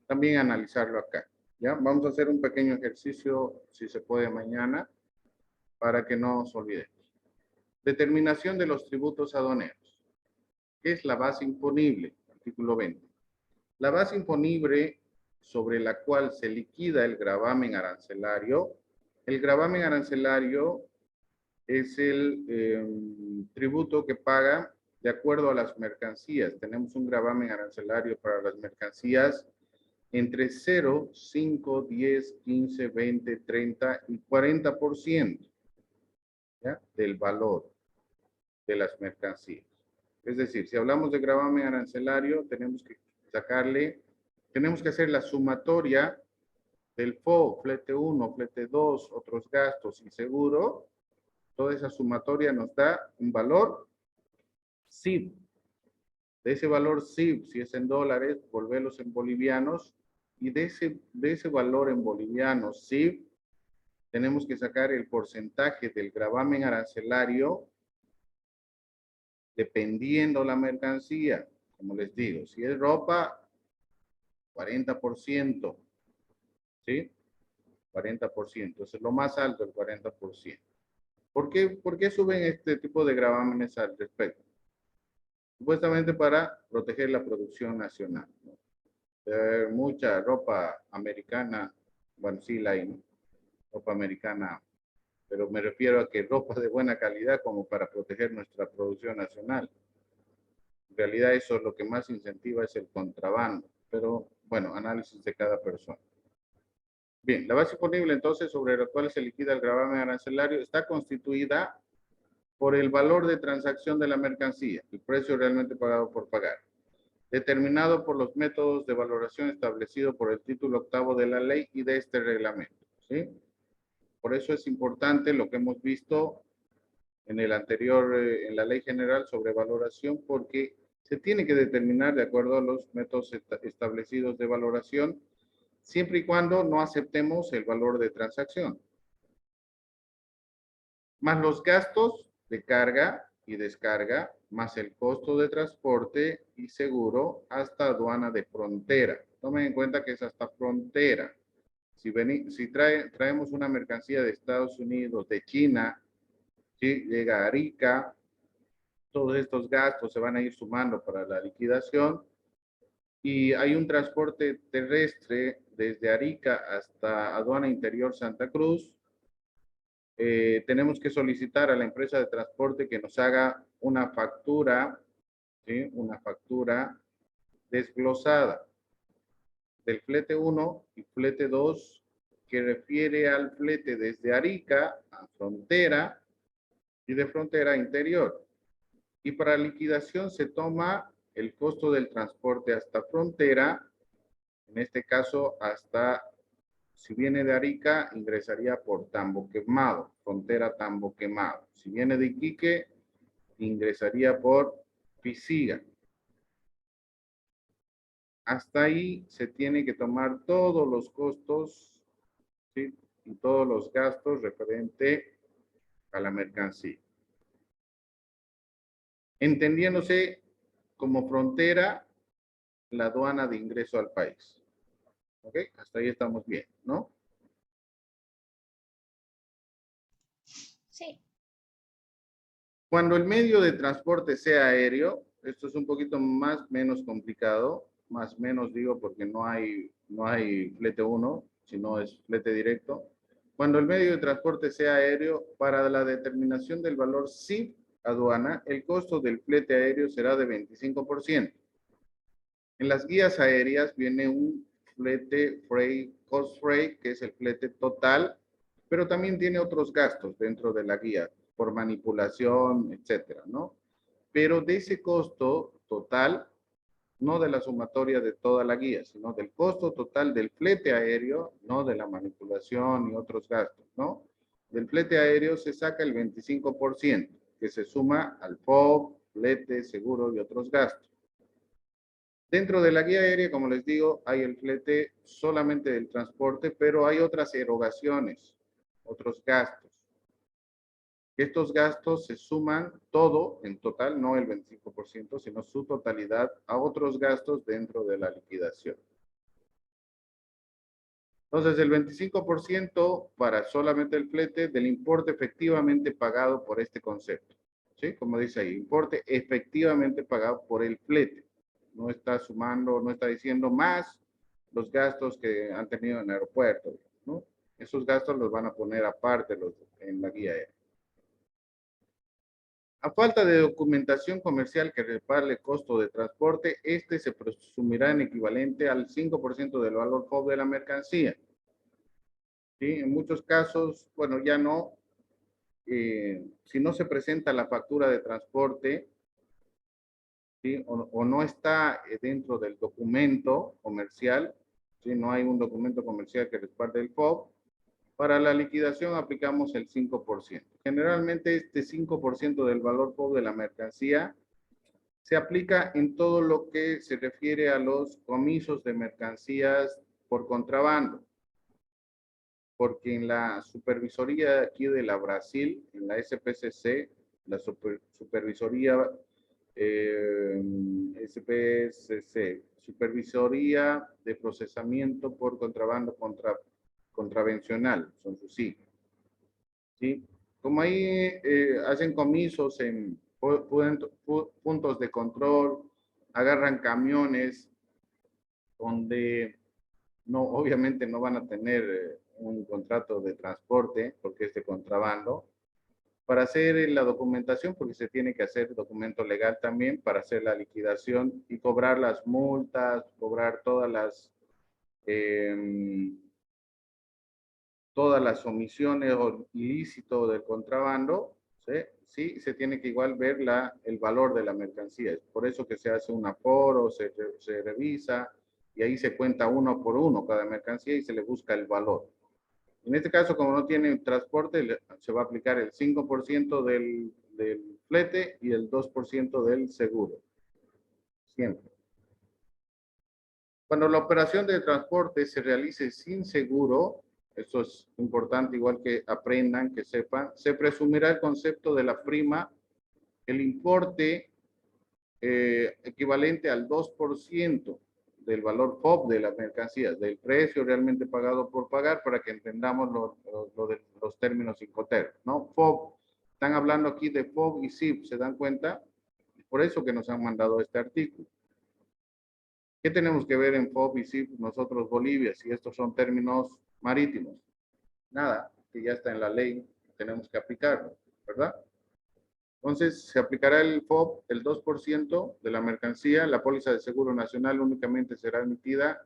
también analizarlo acá. ¿Ya? Vamos a hacer un pequeño ejercicio, si se puede, mañana, para que no nos olvidemos. Determinación de los tributos aduaneros. ¿Qué es la base imponible? Artículo 20. La base imponible sobre la cual se liquida el gravamen arancelario. El gravamen arancelario es el tributo que paga de acuerdo a las mercancías. Tenemos un gravamen arancelario para las mercancías entre 0, 5, 10, 15, 20, 30 y 40%, ¿ya? Del valor de las mercancías. Es decir, si hablamos de gravamen arancelario, tenemos que hacer la sumatoria del FOB, flete 1, flete 2, otros gastos y seguro. Toda esa sumatoria nos da un valor SIB. De ese valor SIB, si es en dólares, volverlos en bolivianos. Y de ese valor en bolivianos SIB, tenemos que sacar el porcentaje del gravamen arancelario dependiendo la mercancía. Como les digo, si es ropa, 40%. ¿Sí? 40%. Eso es lo más alto, el 40%. ¿Por qué suben este tipo de gravámenes al respecto? Supuestamente para proteger la producción nacional, ¿no? Mucha ropa americana, bueno, sí la hay, ¿no? Ropa americana, pero me refiero a que ropa de buena calidad como para proteger nuestra producción nacional. En realidad eso es lo que más incentiva es el contrabando, pero bueno, análisis de cada persona. Bien, la base imponible entonces sobre la cual se liquida el gravamen arancelario está constituida por el valor de transacción de la mercancía, el precio realmente pagado por pagar, determinado por los métodos de valoración establecidos por el título octavo de la ley y de este reglamento, ¿sí? Por eso es importante lo que hemos visto en el anterior, en la ley general sobre valoración, porque se tiene que determinar de acuerdo a los métodos establecidos de valoración, siempre y cuando no aceptemos el valor de transacción, más los gastos de carga y descarga, más el costo de transporte y seguro hasta aduana de frontera. Tomen en cuenta que es hasta frontera. Si traemos una mercancía de Estados Unidos, de China, ¿sí? Llega a Arica, todos estos gastos se van a ir sumando para la liquidación y hay un transporte terrestre desde Arica hasta Aduana Interior Santa Cruz. Tenemos que solicitar a la empresa de transporte que nos haga una factura, ¿sí? Una factura desglosada del flete 1 y flete 2 que refiere al flete desde Arica a frontera y de frontera a interior. Y para liquidación se toma el costo del transporte hasta frontera, en este caso hasta, si viene de Arica, ingresaría por Tambo Quemado, frontera Tambo Quemado. Si viene de Iquique, ingresaría por Pisiga. Hasta ahí se tiene que tomar todos los costos, ¿sí? Y todos los gastos referente a la mercancía. Entendiéndose como frontera la aduana de ingreso al país. ¿Ok? Hasta ahí estamos bien, ¿no? Sí. Cuando el medio de transporte sea aéreo, esto es un poquito menos complicado, más menos digo porque no hay flete 1, sino es flete directo. Cuando el medio de transporte sea aéreo, para la determinación del valor SIF aduana, el costo del flete aéreo será de 25%. En las guías aéreas viene un flete cost freight, que es el flete total, pero también tiene otros gastos dentro de la guía, por manipulación, etcétera, ¿no? Pero de ese costo total, no de la sumatoria de toda la guía, sino del costo total del flete aéreo, no de la manipulación y otros gastos, ¿no? Del flete aéreo se saca el 25%, que se suma al FOB, flete, seguro y otros gastos. Dentro de la guía aérea, como les digo, hay el flete solamente del transporte, pero hay otras erogaciones, otros gastos. Estos gastos se suman todo en total, no el 25%, sino su totalidad a otros gastos dentro de la liquidación. Entonces, el 25% para solamente el flete del importe efectivamente pagado por este concepto. ¿Sí? Como dice ahí, importe efectivamente pagado por el flete. No está sumando, no está diciendo más los gastos que han tenido en el aeropuerto, ¿no? Esos gastos los van a poner aparte en la guía aérea. A falta de documentación comercial que respalde el costo de transporte, este se presumirá en equivalente al 5% del valor FOB de la mercancía. ¿Sí? En muchos casos, bueno, ya no. Si no se presenta la factura de transporte, ¿sí? o no está dentro del documento comercial, ¿sí? No hay un documento comercial que respalde el FOB, para la liquidación aplicamos el 5%. Generalmente este 5% del valor FOB de la mercancía se aplica en todo lo que se refiere a los comisos de mercancías por contrabando. Porque en la supervisoría aquí de la Brasil, en la SPCC, la supervisoría SPCC, Supervisoría de Procesamiento por Contrabando Contravencional, son sus siglas. ¿Sí? Como ahí hacen comisos en puntos de control, agarran camiones donde no, obviamente no van a tener un contrato de transporte porque es de contrabando, para hacer la documentación, porque se tiene que hacer documento legal también para hacer la liquidación y cobrar las multas, cobrar todas las omisiones o ilícitos del contrabando, ¿sí? Sí, se tiene que igual ver el valor de la mercancía. Es por eso que se hace un aforo, se revisa, y ahí se cuenta uno por uno cada mercancía y se le busca el valor. En este caso, como no tiene transporte, se va a aplicar el 5% del flete y el 2% del seguro. Siempre. Cuando la operación de transporte se realice sin seguro, esto es importante, igual que aprendan, que sepan, se presumirá el concepto de la prima, el importe equivalente al 2% del valor FOB de las mercancías, del precio realmente pagado por pagar, para que entendamos de los términos Incoterm, ¿no? FOB, están hablando aquí de FOB y SIP, ¿se dan cuenta? Por eso que nos han mandado este artículo. ¿Qué tenemos que ver en FOB y SIP nosotros, Bolivia, si estos son términos marítimos? Nada, que ya está en la ley, tenemos que aplicarlo, ¿verdad? Entonces, se aplicará el FOB, el 2% de la mercancía. La póliza de seguro nacional únicamente será emitida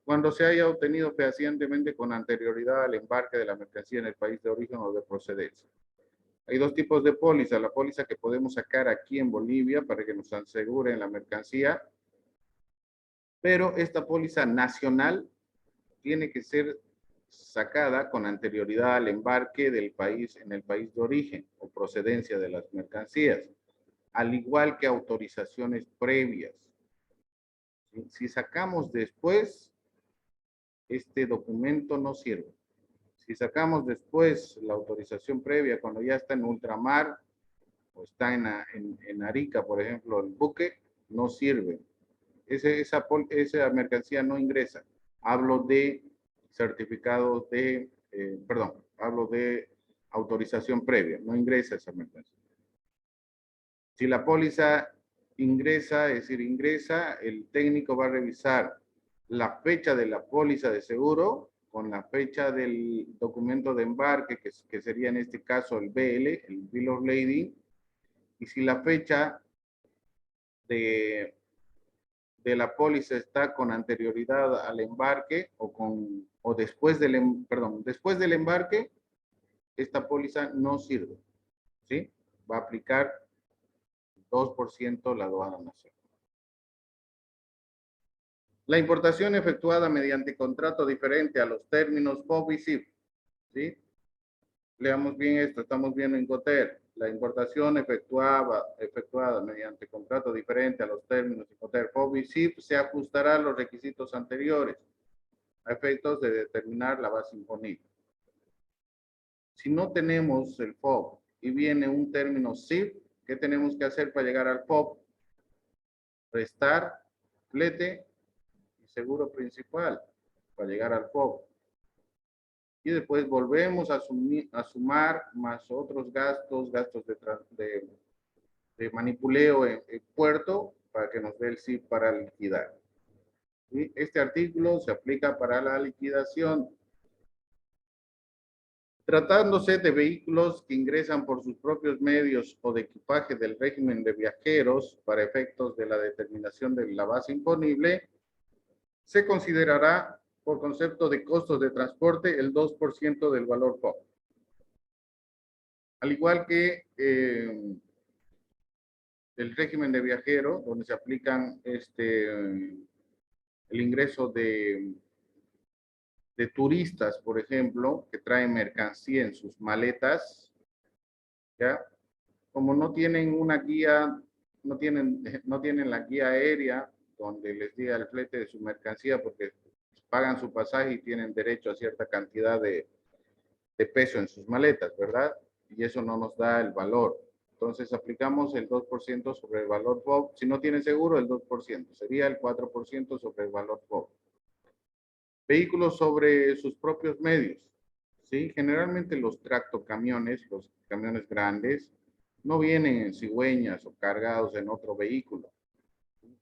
cuando se haya obtenido fehacientemente con anterioridad al embarque de la mercancía en el país de origen o de procedencia. Hay dos tipos de póliza. La póliza que podemos sacar aquí en Bolivia para que nos aseguren la mercancía, pero esta póliza nacional tiene que ser sacada con anterioridad al embarque del país en el país de origen o procedencia de las mercancías, al igual que autorizaciones previas. Si sacamos después, este documento no sirve. Si sacamos después la autorización previa cuando ya está en ultramar o está en Arica, por ejemplo, el buque, no sirve. Esa mercancía no ingresa. Hablo de certificados de, hablo de autorización previa, no ingresa esa mercancía. Si la póliza ingresa, es decir, ingresa, el técnico va a revisar la fecha de la póliza de seguro con la fecha del documento de embarque, que sería en este caso el BL, el Bill of Lading, y si la fecha de la póliza está con anterioridad al embarque o después después del embarque, esta póliza no sirve, ¿sí? Va a aplicar 2% la aduana nacional. La importación efectuada mediante contrato diferente a los términos FOB y SIP, ¿sí? Leamos bien esto, estamos viendo en Incoterm. La importación efectuada mediante contrato diferente a los términos Incoterm, FOB y SIP se ajustará a los requisitos anteriores a efectos de determinar la base imponible. Si no tenemos el FOB y viene un término SIP, ¿qué tenemos que hacer para llegar al FOB? Restar, flete y seguro principal para llegar al FOB. Y después volvemos a sumar más otros gastos de manipuleo en puerto para que nos dé el SIP para liquidar. ¿Sí? Este artículo se aplica para la liquidación. Tratándose de vehículos que ingresan por sus propios medios o de equipaje del régimen de viajeros para efectos de la determinación de la base imponible, se considerará por concepto de costos de transporte el 2% del valor FOB. Al igual que el régimen de viajero, donde se aplican el ingreso de turistas, por ejemplo, que traen mercancía en sus maletas, ¿ya? Como no tienen una guía, no tienen la guía aérea donde les diga el flete de su mercancía porque pagan su pasaje y tienen derecho a cierta cantidad de peso en sus maletas, ¿verdad? Y eso no nos da el valor. Entonces aplicamos el 2% sobre el valor FOB. Si no tienen seguro, el 2%. Sería el 4% sobre el valor FOB. Vehículos sobre sus propios medios. ¿Sí? Generalmente los tractocamiones, los camiones grandes, no vienen en cigüeñas o cargados en otro vehículo.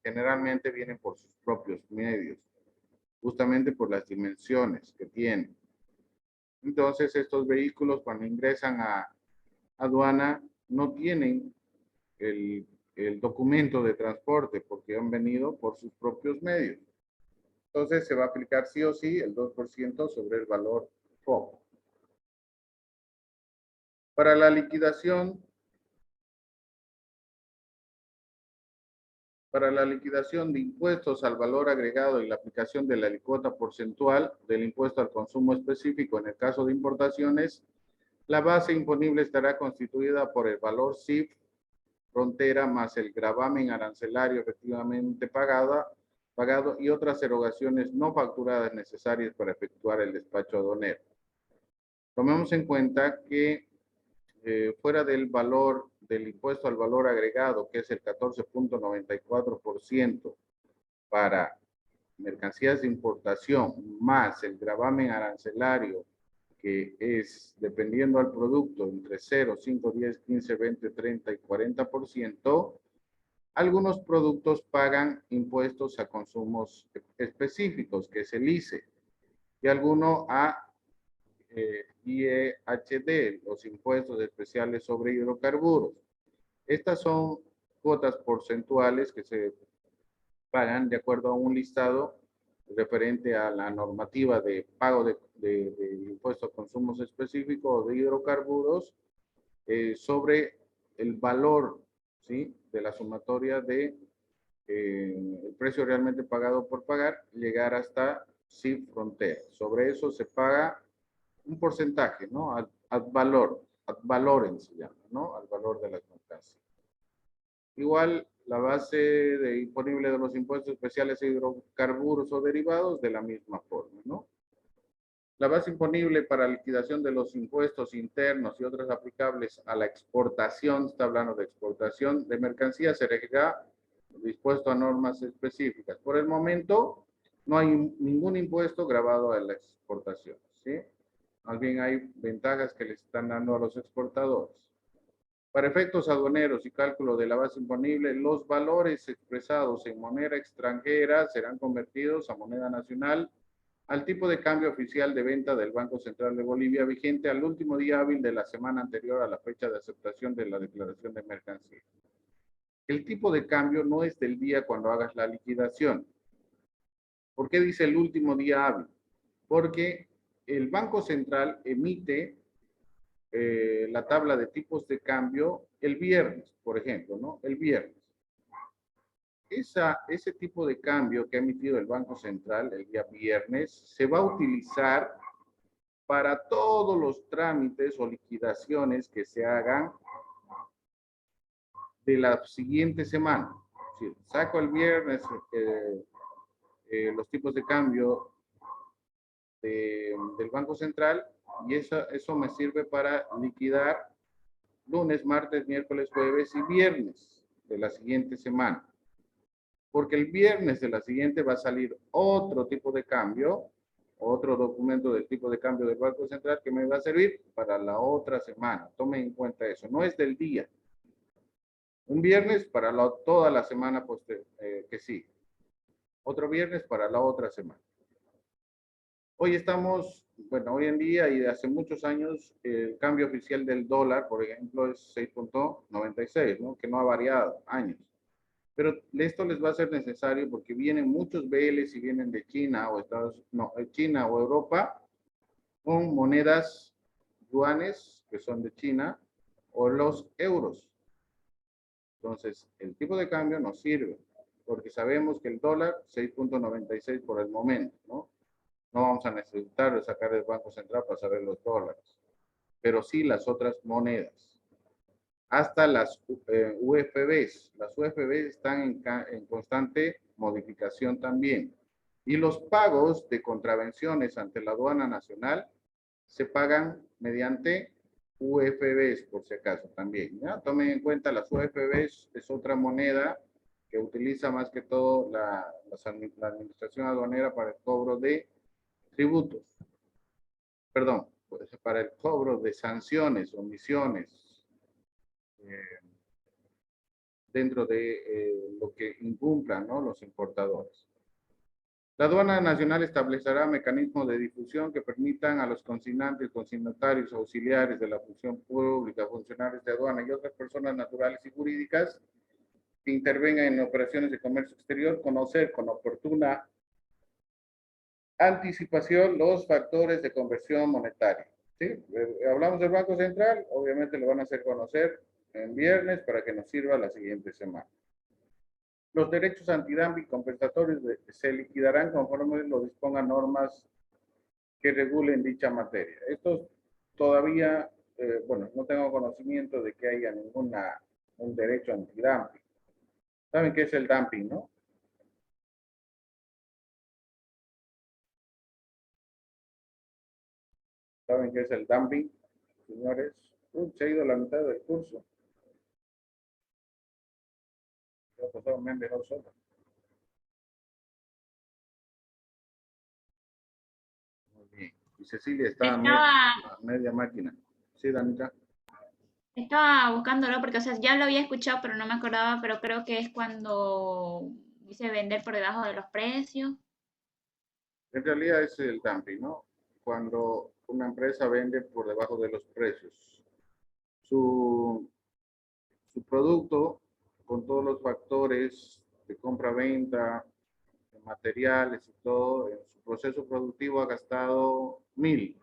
Generalmente vienen por sus propios medios, justamente por las dimensiones que tienen. Entonces, estos vehículos cuando ingresan a aduana no tienen el documento de transporte porque han venido por sus propios medios. Entonces, se va a aplicar sí o sí el 2% sobre el valor FOB. Para la liquidación de impuestos al valor agregado y la aplicación de la alícuota porcentual del impuesto al consumo específico en el caso de importaciones, la base imponible estará constituida por el valor CIF frontera más el gravamen arancelario efectivamente pagado y otras erogaciones no facturadas necesarias para efectuar el despacho aduanero. Tomemos en cuenta que fuera del valor del impuesto al valor agregado, que es el 14.94% para mercancías de importación, más el gravamen arancelario, que es, dependiendo al producto, entre 0, 5, 10, 15, 20, 30 y 40%, algunos productos pagan impuestos a consumos específicos, que es el ICE, y algunos a IEHD, los impuestos especiales sobre hidrocarburos. Estas son cuotas porcentuales que se pagan de acuerdo a un listado referente a la normativa de pago de impuestos a consumos específicos de hidrocarburos sobre el valor, ¿sí?, de la sumatoria de el precio realmente pagado por pagar, llegar hasta CIF frontera. Sobre eso se paga un porcentaje, ¿no? Ad valorem se llama, ¿no? Al valor de las mercancías. Igual la base imponible de los impuestos especiales a hidrocarburos o derivados de la misma forma, ¿no? La base imponible para liquidación de los impuestos internos y otros aplicables a la exportación, está hablando de exportación de mercancías, se regirá dispuesto a normas específicas. Por el momento, no hay ningún impuesto grabado a la exportación, ¿sí? Más bien hay ventajas que les están dando a los exportadores. Para efectos aduaneros y cálculo de la base imponible, los valores expresados en moneda extranjera serán convertidos a moneda nacional al tipo de cambio oficial de venta del Banco Central de Bolivia vigente al último día hábil de la semana anterior a la fecha de aceptación de la declaración de mercancía. El tipo de cambio no es del día cuando hagas la liquidación. ¿Por qué dice el último día hábil? Porque el Banco Central emite la tabla de tipos de cambio el viernes, por ejemplo, ¿no? El viernes. Ese tipo de cambio que ha emitido el Banco Central el día viernes se va a utilizar para todos los trámites o liquidaciones que se hagan de la siguiente semana. Si saco el viernes los tipos de cambio del Banco Central y eso me sirve para liquidar lunes, martes, miércoles, jueves y viernes de la siguiente semana. Porque el viernes de la siguiente va a salir otro tipo de cambio, otro documento del tipo de cambio del Banco Central que me va a servir para la otra semana. Tomen en cuenta eso, no es del día. Un viernes para toda la semana que sigue. Otro viernes para la otra semana. Hoy estamos bueno, hoy en día y de hace muchos años, el cambio oficial del dólar, por ejemplo, es 6.96, ¿no? Que no ha variado años. Pero esto les va a ser necesario porque vienen muchos BLs y vienen de China o China o Europa con monedas yuanes que son de China o los euros. Entonces, el tipo de cambio nos sirve porque sabemos que el dólar 6.96 por el momento, ¿no? No vamos a necesitar sacar el Banco Central para saber los dólares, pero sí las otras monedas. Hasta las UFBs. Las UFBs están en constante modificación también. Y los pagos de contravenciones ante la aduana nacional se pagan mediante UFBs, por si acaso también. ¿Ya? Tomen en cuenta, las UFBs es otra moneda que utiliza más que todo la administración aduanera para el cobro de tributos. Perdón, pues, para el cobro de sanciones, omisiones, dentro de lo que incumplan, ¿no?, los importadores. La aduana nacional establecerá mecanismos de difusión que permitan a los consignantes, consignatarios, auxiliares de la función pública, funcionarios de aduana y otras personas naturales y jurídicas que intervengan en operaciones de comercio exterior conocer con oportuna anticipación los factores de conversión monetaria. ¿Sí? Hablamos del Banco Central, obviamente lo van a hacer conocer en viernes para que nos sirva la siguiente semana. Los derechos antidumping compensatorios se liquidarán conforme lo dispongan normas que regulen dicha materia. Estos todavía, bueno, no tengo conocimiento de que haya un derecho antidumping. ¿Saben qué es el dumping, no? ¿Saben qué es el dumping, señores? Se ha ido la mitad del curso. Me han dejado solo. Muy bien. Y Cecilia está a media máquina. Sí, Danita. Estaba buscándolo porque, o sea, ya lo había escuchado, pero no me acordaba, pero creo que es cuando dice vender por debajo de los precios. En realidad es el dumping, ¿no? Cuando una empresa vende por debajo de los precios. Su producto, con todos los factores de compra-venta, de materiales y todo, en su proceso productivo ha gastado 1,000,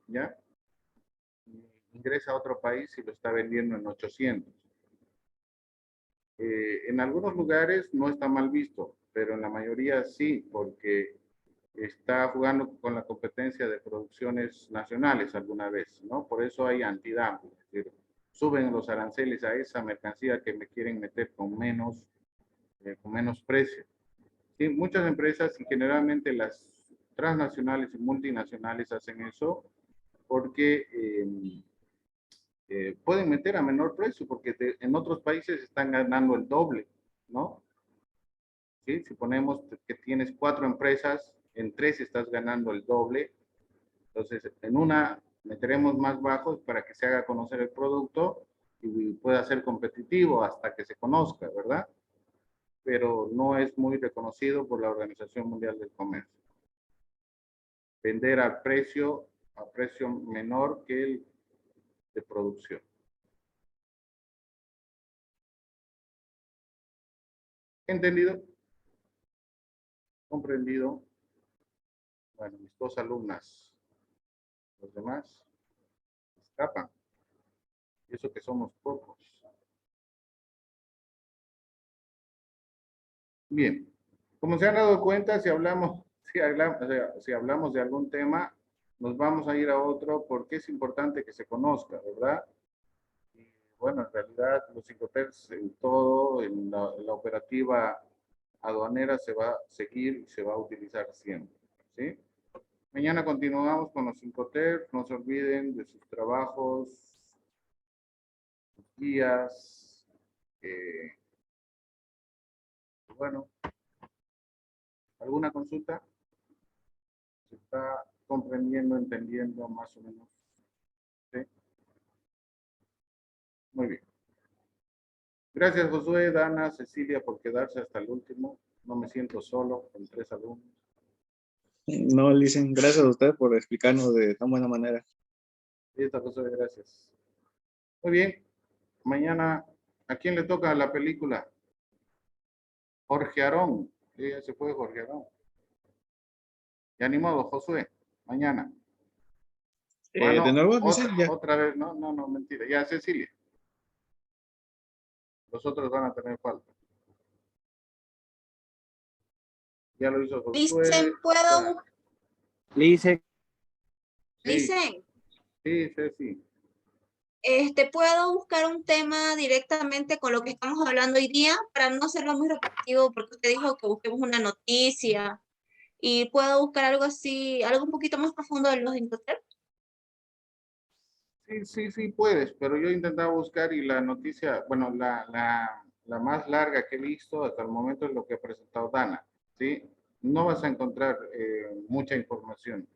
¿ya? Ingresa a otro país y lo está vendiendo en 800. En algunos lugares no está mal visto, pero en la mayoría sí, porque está jugando con la competencia de producciones nacionales alguna vez, ¿no? Por eso hay antidumping, es decir, suben los aranceles a esa mercancía que me quieren meter con menos precio. Sí, muchas empresas y generalmente las transnacionales y multinacionales hacen eso porque pueden meter a menor precio porque en otros países están ganando el doble, ¿no? ¿Sí? Si ponemos que tienes 4 empresas, en 3 estás ganando el doble, entonces en una meteremos más bajos para que se haga conocer el producto y pueda ser competitivo hasta que se conozca, ¿verdad? Pero no es muy reconocido por la Organización Mundial del Comercio. Vender a precio menor que el de producción. ¿Entendido? ¿Comprendido? Bueno, mis 2 alumnas. Los demás escapan. Y eso que somos pocos. Bien. Como se han dado cuenta, si hablamos de algún tema, nos vamos a ir a otro porque es importante que se conozca, ¿verdad? Y bueno, en realidad los Incoterms en todo, en la operativa aduanera se va a seguir y se va a utilizar siempre, ¿sí? Mañana continuamos con los Incoterms, no se olviden de sus trabajos, sus guías, bueno, ¿alguna consulta? ¿Se está comprendiendo, entendiendo más o menos? ¿Sí? Muy bien. Gracias, Josué, Dana, Cecilia, por quedarse hasta el último. No me siento solo con 3 alumnos. No, Licen, gracias a usted por explicarnos de tan buena manera. Listo, José, gracias. Muy bien. Mañana, ¿a quién le toca la película? Jorge Arón. Sí, ya se fue Jorge Arón. Ya ni modo, Josué. Mañana. Bueno, De nuevo, Licen, ya. otra vez. No, mentira. Ya, Cecilia. Los otros van a tener falta. Ya lo hizo Josué. Dicen, ¿puedo? Lice, Sí, Dicen, sí, sí. ¿puedo buscar un tema directamente con lo que estamos hablando hoy día para no hacerlo muy repetitivo? Porque usted dijo que busquemos una noticia y puedo buscar algo así, algo un poquito más profundo de los Incoterms. Sí, puedes, pero yo intentaba buscar y la noticia, bueno, la más larga que he visto hasta el momento es lo que ha presentado Dana, ¿sí? No vas a encontrar mucha información.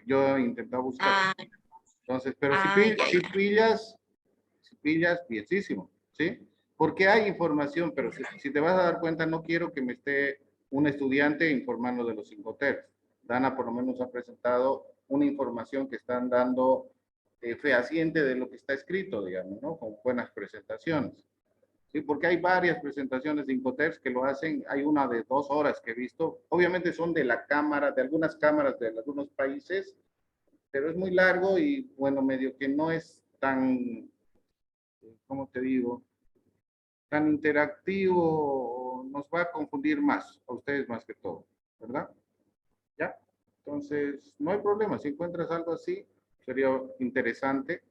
Yo he intentado buscar. Ah, Entonces, pero ya. si pillas, bienísimo, ¿sí? Porque hay información, pero si te vas a dar cuenta, no quiero que me esté un estudiante informando de los Incoterms. Dana por lo menos ha presentado una información que están dando fehaciente de lo que está escrito, digamos, ¿no? Con buenas presentaciones. Sí, porque hay varias presentaciones de Incoterms que lo hacen, hay una de 2 horas que he visto, obviamente son de la cámara, de algunas cámaras de algunos países, pero es muy largo y bueno, medio que no es tan, ¿cómo te digo? Tan interactivo, nos va a confundir más, a ustedes más que todo, ¿verdad? ¿Ya? Entonces, no hay problema, si encuentras algo así, sería interesante,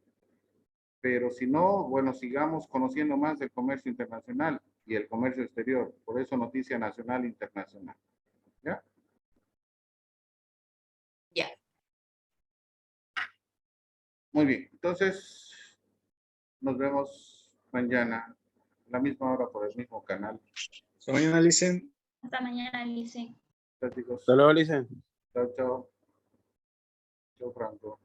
pero si no, bueno, sigamos conociendo más del comercio internacional y el comercio exterior, por eso noticia nacional e internacional, ¿ya? Ya. Muy bien, entonces, nos vemos mañana, a la misma hora por el mismo canal. Hasta mañana, Licen. Hasta mañana, Lice. Chao, chicos. Hasta luego, Lice. Chao, chao. Chao, Franco.